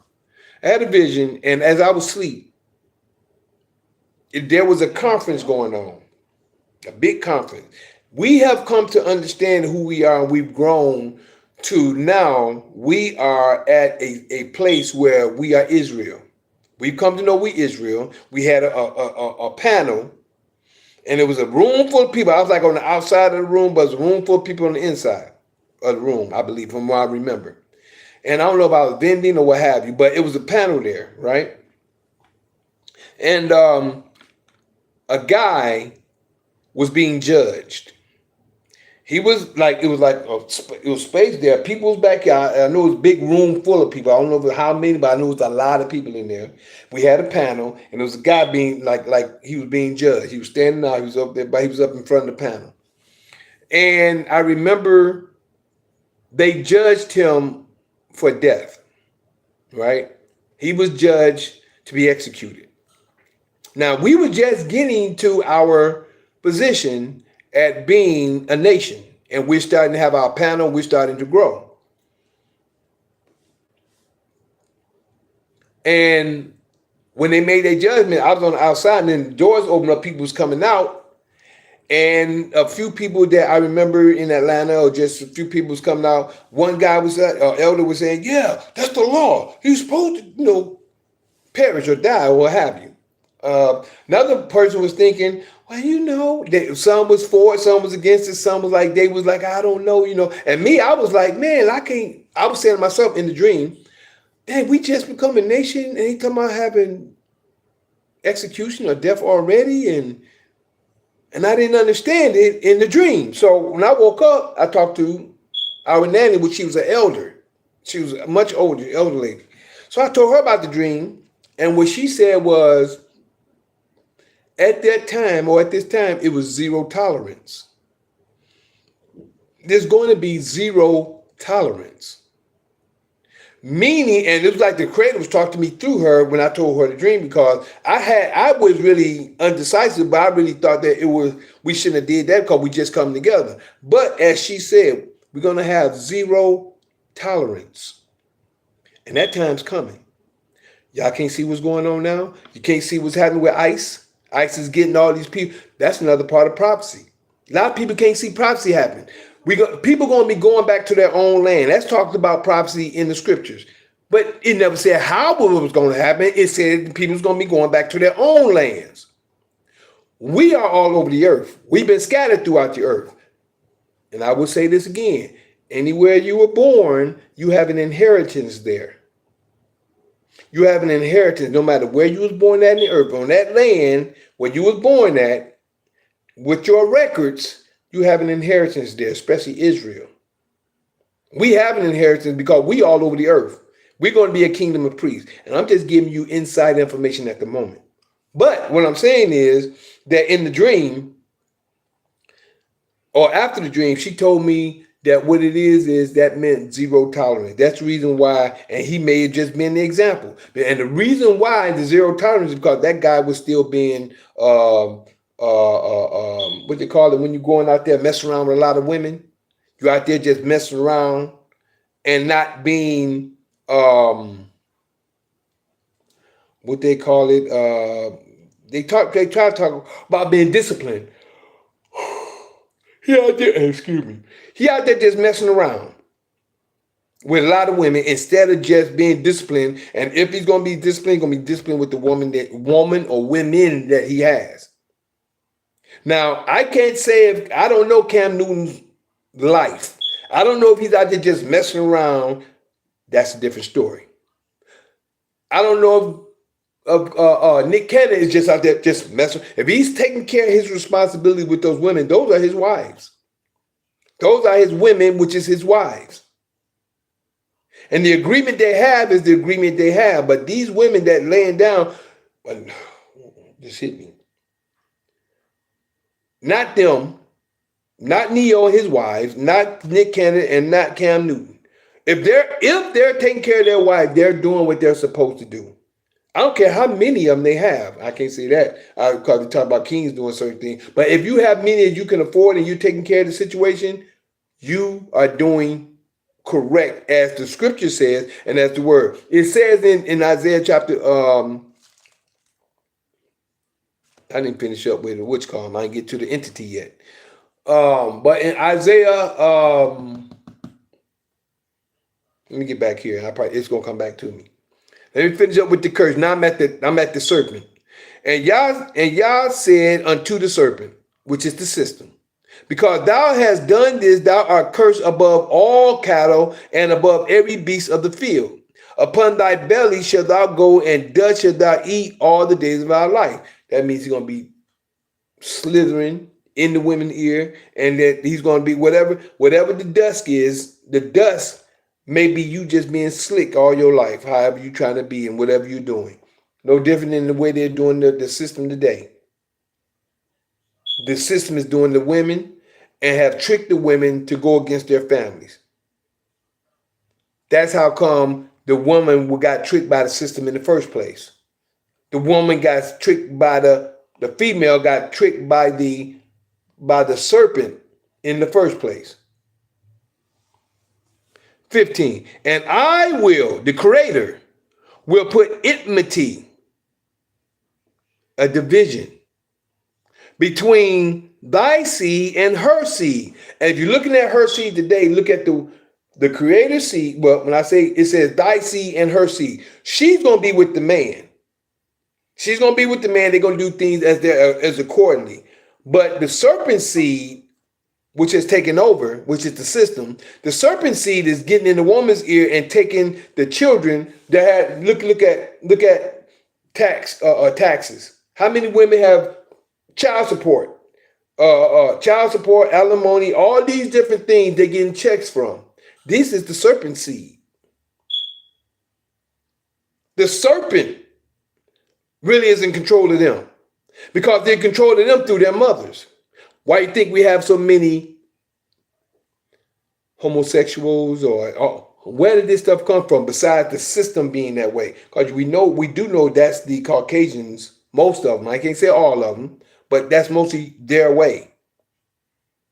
I had a vision, and as I was asleep, there was a conference going on, a big conference. We have come to understand who we are, and we've grown to now we are at a place where we are Israel. We've come to know we Israel. We had a panel, and it was a room full of people. I was like on the outside of the room, but it was a room full of people on the inside of the room, I believe, from what I remember. And I don't know if I was vending or what have you, but it was a panel there, right? And a guy was being judged. He was like, it was space there. People was back here. I know it was a big room full of people. I don't know how many, but I know it was a lot of people in there. We had a panel, and there was a guy being like he was being judged. He was standing out. He was up there, but he was up in front of the panel. And I remember they judged him for death, right? He was judged to be executed. Now, we were just getting to our position at being a nation, and we're starting to have our panel, we're starting to grow. And when they made their judgment, I was on the outside, and then the doors opened up, people was coming out, and a few people that I remember in Atlanta, or just a few people was coming out. One guy was, elder was saying, yeah, that's the law. He's supposed to, perish or die or what have you. Another person was thinking, well, some was for it, some was against it, some was like, I don't know, And me, I was like, man, I can't. I was saying to myself in the dream, dang, we just become a nation, and he talking about having execution or death already, and I didn't understand it in the dream. So when I woke up, I talked to our nanny, which she was an elder. She was a much elder lady. So I told her about the dream, and what she said was, at this time, it was zero tolerance. There's going to be zero tolerance. Meaning, and it was like the creator was talking to me through her when I told her the dream, because I was really undecisive, but I really thought that we shouldn't have did that because we just come together. But as she said, we're going to have zero tolerance. And that time's coming. Y'all can't see what's going on now. You can't see what's happening with ICE. ICE is getting all these people. That's another part of prophecy. A lot of people can't see prophecy happen. People going to be going back to their own land. That's talked about prophecy in the scriptures. But it never said how it was going to happen. It said people's going to be going back to their own lands. We are all over the earth. We've been scattered throughout the earth. And I will say this again. Anywhere you were born, you have an inheritance there. You have an inheritance no matter where you was born at in the earth. On that land where you was born at, with your records, you have an inheritance there, especially Israel. We have an inheritance because we all over the earth. We're going to be a kingdom of priests. And I'm just giving you inside information at the moment. But what I'm saying is that in the dream, or after the dream, she told me that what it is that meant zero tolerance. That's the reason why, and he may have just been the example. And the reason why the zero tolerance is because that guy was still being what they call it when you're going out there messing around with a lot of women. You're out there just messing around and not being what they call it. They try to talk about being disciplined. He out there just messing around with a lot of women instead of just being disciplined. And if he's gonna be disciplined with the woman or women that he has. Now, I can't say I don't know Cam Newton's life. I don't know if he's out there just messing around. That's a different story. I don't know if Nick Cannon is just out there just messing. If he's taking care of his responsibility with those women, those are his wives. Those are his women, which is his wives. And the agreement they have is the agreement they have. But these women that laying down, just hit me. Not them, not Neo and his wives, not Nick Cannon, and not Cam Newton. If they're taking care of their wife, they're doing what they're supposed to do. I don't care how many of them they have. I can't say that because we talk about kings doing certain things. But if you have many that you can afford and you're taking care of the situation, you are doing correct as the scripture says and as the word. It says in Isaiah chapter I didn't finish up with which column. I didn't get to the entity yet. But in Isaiah, let me get back here. It's gonna come back to me. Let me finish up with the curse. Now I'm at the serpent. And Yah said unto the serpent, which is the system, because thou hast done this, thou art cursed above all cattle and above every beast of the field. Upon thy belly shalt thou go, and dust shalt thou eat all the days of thy life. That means he's going to be slithering in the women's ear, and that he's going to be whatever the dust is. The dust may be you just being slick all your life, however you're trying to be and whatever you're doing. No different than the way they're doing the system today. The system is doing the women and have tricked the women to go against their families. That's how come the woman got tricked by the system in the first place. The woman got tricked by the female got tricked by the serpent in the first place. 15. And I will, the creator, will put enmity, a division, between thy seed and her seed. And if you're looking at her seed today, look at the creator's seed. Well, when I say it says thy seed and her seed, she's going to be with the man. She's going to be with the man. They're going to do things as accordingly. But the serpent seed, which has taken over, which is the system, the serpent seed is getting in the woman's ear and taking the children that had look at taxes. How many women have child support, alimony, all these different things they're getting checks from? This is the serpent seed. The serpent really is in control of them because they're controlling them through their mothers. Why do you think we have so many homosexuals or where did this stuff come from besides the system being that way? Because we do know that's the Caucasians, most of them. I can't say all of them, but that's mostly their way.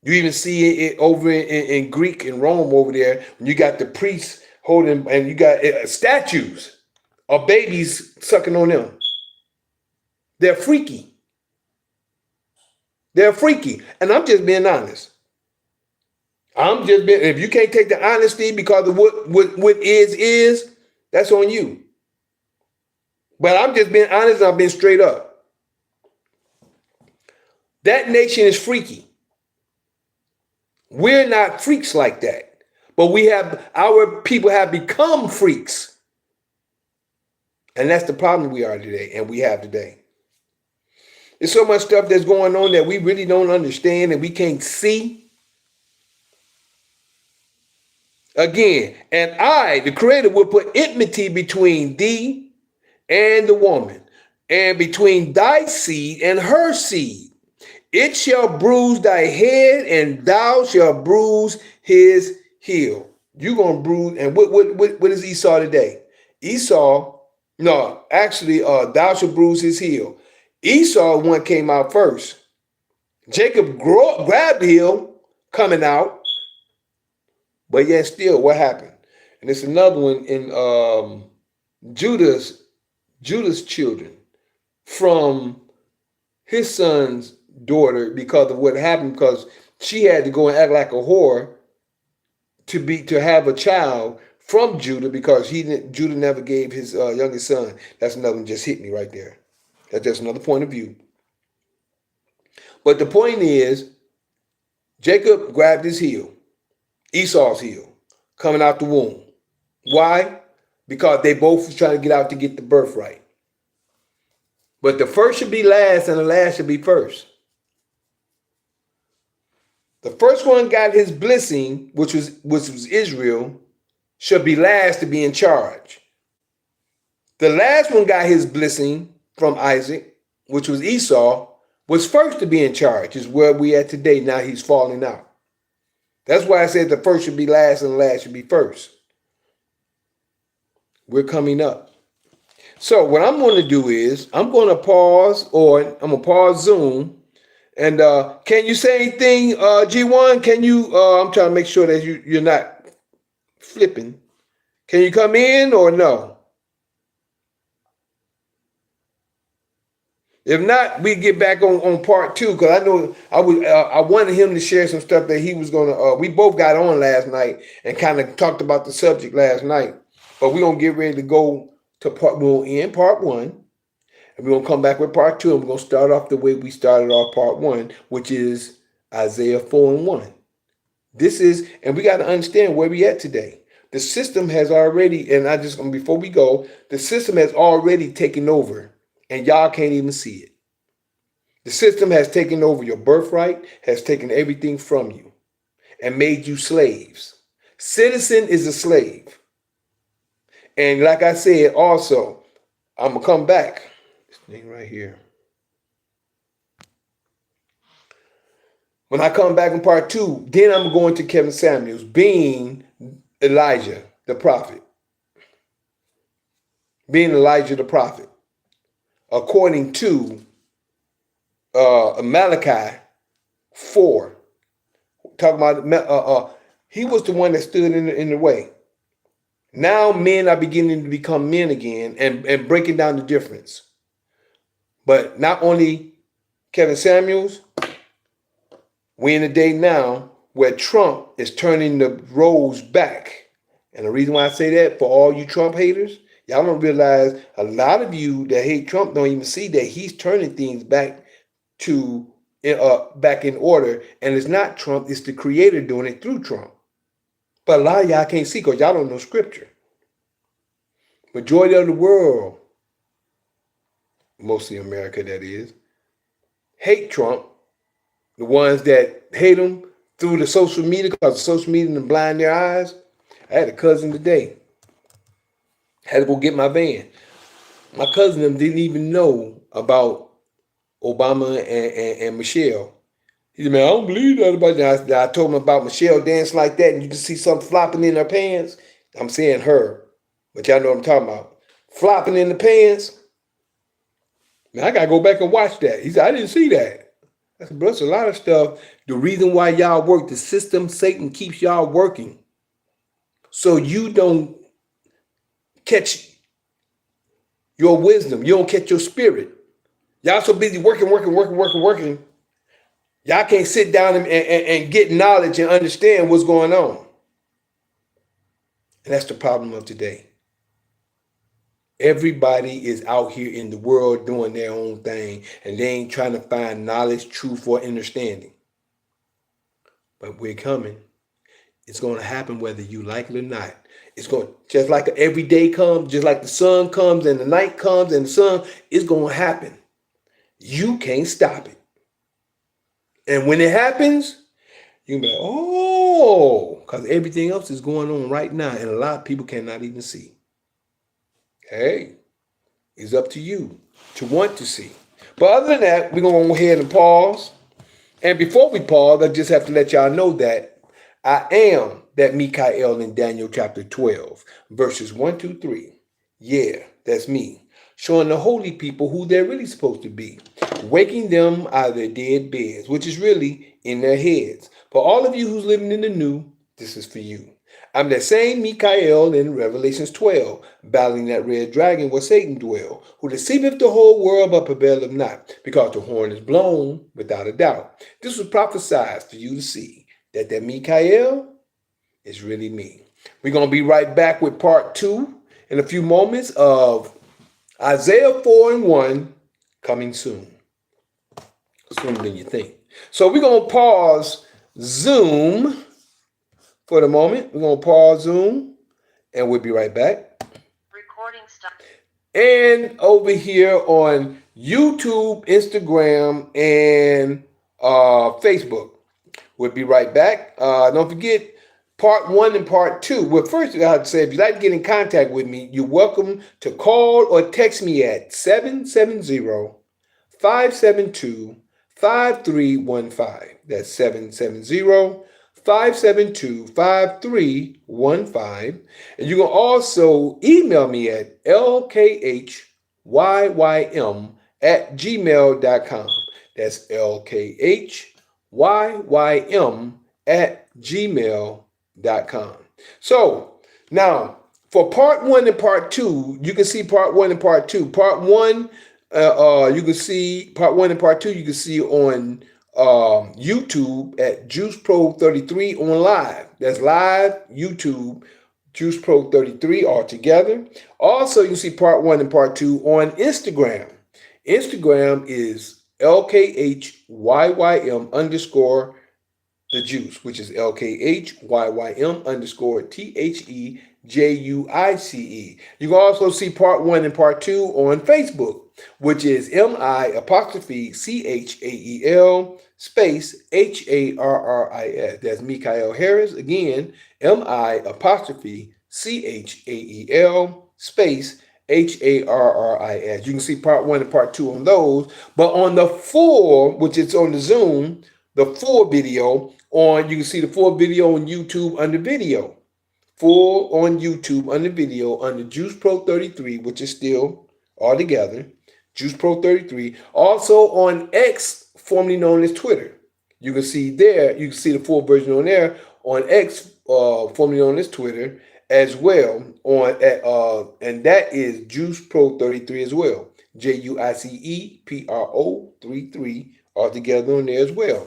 You even see it over in Greek and Rome over there. When you got the priests holding, and you got statues of babies sucking on them. They're freaky. They're freaky. And I'm just being honest. If you can't take the honesty because of what is, that's on you. But I'm just being honest and I've been straight up. That nation is freaky. We're not freaks like that. But our people have become freaks. And that's the problem we are today and we have today. There's so much stuff that's going on that we really don't understand and we can't see. Again, and I, the Creator, will put enmity between thee and the woman, and between thy seed and her seed. It shall bruise thy head, and thou shalt bruise his heel. You're going to bruise, and what is Esau today? Thou shalt bruise his heel. Esau one came out first. Jacob grabbed the heel coming out. But yet still, what happened? And it's another one in Judah's children from his son's daughter because of what happened, because she had to go and act like a whore to have a child from Judah because Judah never gave his youngest son. That's another one just hit me right there. That's just another point of view. But the point is, Jacob grabbed his heel. Esau's heel, coming out the womb. Why? Because they both was trying to get out to get the birthright. But the first should be last and the last should be first. The first one got his blessing, which was Israel, should be last to be in charge. The last one got his blessing from Isaac, which was Esau, was first to be in charge, is where we at today. Now he's falling out. That's why I said the first should be last and the last should be first. We're coming up. So what I'm going to do is I'm going to pause Zoom. And can you say anything, G1? Can you, I'm trying to make sure that you're not flipping. Can you come in or no? If not, we get back on part 2, because I know I wanted him to share some stuff that he was gonna. We both got on last night and kind of talked about the subject last night, but we're gonna get ready to go to part. We'll end part 1, and we're gonna come back with part 2, and we're gonna start off the way we started off part 1, which is Isaiah 4:1. This is, and we got to understand where we at today. The system has already, and before we go, the system has already taken over. And y'all can't even see it. The system has taken over your birthright, has taken everything from you and made you slaves. Citizen is a slave. And like I said, also, I'm going to come back. This thing right here. When I come back in part 2, then I'm going to Kevin Samuels being Elijah, the prophet. Being Elijah, the prophet. According to Malachi 4, talking about he was the one that stood in the way. Now men are beginning to become men again and breaking down the difference. But not only Kevin Samuels, we're in a day now where Trump is turning the roles back. And the reason why I say that, for all you Trump haters, Y'all don't realize a lot of you that hate Trump don't even see that he's turning things back to back in order, and it's not Trump, it's the creator doing it through Trump. But a lot of y'all can't see because y'all don't know scripture. Majority of the world, mostly America that is, hate Trump. The ones that hate him through the social media, because social media can blind their eyes. I had a cousin today. Had to go get my van. My cousin them didn't even know about Obama and Michelle. He said, man, I don't believe that about that. I told him about Michelle dance like that, and you can see something flopping in her pants. I'm saying her, but y'all know what I'm talking about. Flopping in the pants. Man, I gotta go back and watch that. He said, I didn't see that. I said, bro, it's a lot of stuff. The reason why y'all work, the system, Satan keeps y'all working. So you don't catch your wisdom. You don't catch your spirit. Y'all so busy working. Y'all can't sit down and get knowledge and understand what's going on. And that's the problem of today. Everybody is out here in the world doing their own thing, and they ain't trying to find knowledge, truth, or understanding. But we're coming. It's going to happen whether you like it or not. It's going to, just like every day comes, just like the sun comes and the night comes and the sun, it's going to happen. You can't stop it. And when it happens, you can be like, oh, because everything else is going on right now, and a lot of people cannot even see. Hey, it's up to you to want to see. But other than that, we're going to go ahead and pause. And before we pause, I just have to let y'all know that I am that Mikael in Daniel chapter 12, verses 1, 2, 3. Yeah, that's me. Showing the holy people who they're really supposed to be. Waking them out of their dead beds, which is really in their heads. For all of you who's living in the new, this is for you. I'm that same Mikael in Revelations 12, battling that red dragon where Satan dwell, who deceiveth the whole world but prevaileth not, because the horn is blown without a doubt. This was prophesied for you to see that Mikael is really me. We're going to be right back with part 2 in a few moments of Isaiah 4 and 1 coming soon. Sooner than you think. So we're going to pause Zoom for the moment. We're going to pause Zoom and we'll be right back. Recording stop. And over here on YouTube, Instagram, and Facebook. We'll be right back. Don't forget part 1 and part 2. Well, first, I have to say, if you'd like to get in contact with me, you're welcome to call or text me at 770-572-5315. That's 770-572-5315. And you can also email me at lkhyym@gmail.com. That's lkhyym@gmail.com. So now for part 1 and part 2, you can see part 1 and part 2. Part 1, you can see part 1 and part 2. You can see on YouTube at Juice Pro 33 on live. That's live YouTube. Juice Pro 33 all together. Also, you see part 1 and part 2 on Instagram. Instagram is LKHYYM_ the juice, which is LKHYYM_THEJUICE. You can also see part 1 and part 2 on Facebook, which is MI_CHAEL HARRIS. That's Mikael Harris. Again, MI_CHAEL HARRIS. You can see part 1 and part 2 on those. But on the full, which is on the Zoom, the full video on, you can see the full video on YouTube under video. Full on YouTube under video under Juice Pro 33, which is still all together. Juice Pro 33. Also on X, formerly known as Twitter. You can see there, you can see the full version on there on X, formerly known as Twitter, as well. And that is Juice Pro 33 as well. JUICEPRO 33 all together on there as well.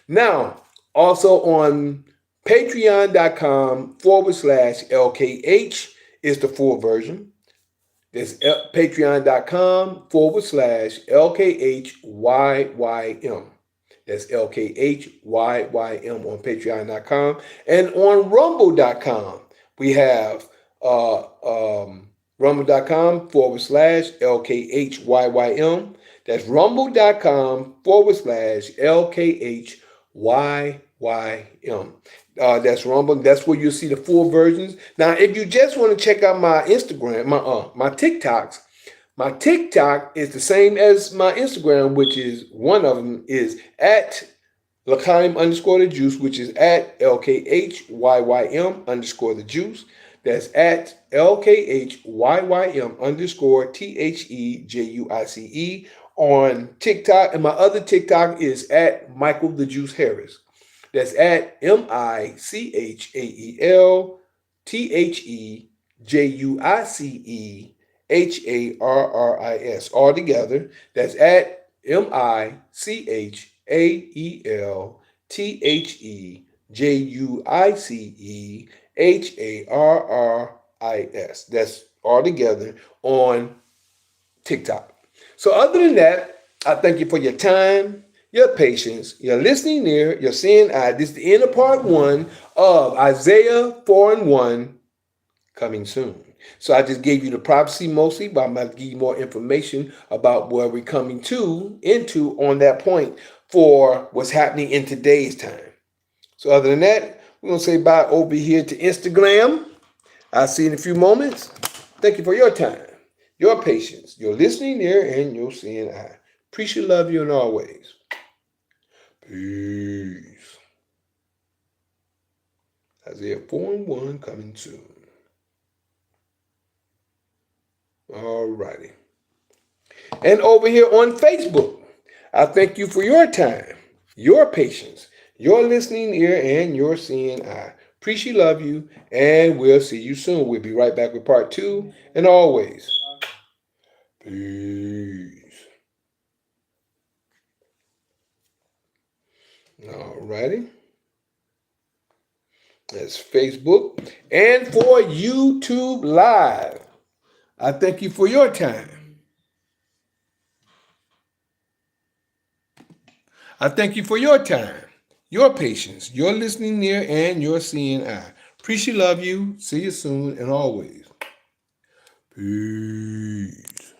Now, also on patreon.com/LKH is the full version. That's patreon.com/LKHYYM. That's LKHYYM on patreon.com. And on rumble.com, we have rumble.com/LKHYYM. That's rumble.com/LKHYYM. That's Rumble. That's where you'll see the full versions. Now, if you just want to check out my Instagram, my TikToks, my TikTok is the same as my Instagram, which is one of them is at L'chaim_the juice, which is at LKHYYM_the juice. That's at LKHYYM_THEJUICE on TikTok. And my other TikTok is at Michael the Juice Harris. That's at MICHAELTHEJUICEHARRIS. All together. That's at MICHAELTHEJUICEHARRIS. That's all together on TikTok. So other than that, I thank you for your time, your patience, your listening ear, your seeing eye. This is the end of part 1 of Isaiah 4:1 coming soon. So I just gave you the prophecy mostly, but I'm about to give you more information about where we're coming into on that point for what's happening in today's time. So other than that, we're going to say bye over here to Instagram. I'll see you in a few moments. Thank you for your time, your patience, your listening ear, and your seeing eye. Appreciate, love you in all ways. Peace. Isaiah 4:1 coming soon. All righty. And over here on Facebook, I thank you for your time, your patience, your listening ear, and your seeing eye. Appreciate, love you, and we'll see you soon. We'll be right back with part 2, and always, peace. All righty. That's Facebook. And for YouTube Live, I thank you for your time. I thank you for your time, your patience, your listening ear, and your seeing eye. Appreciate, love you. See you soon, and always, peace.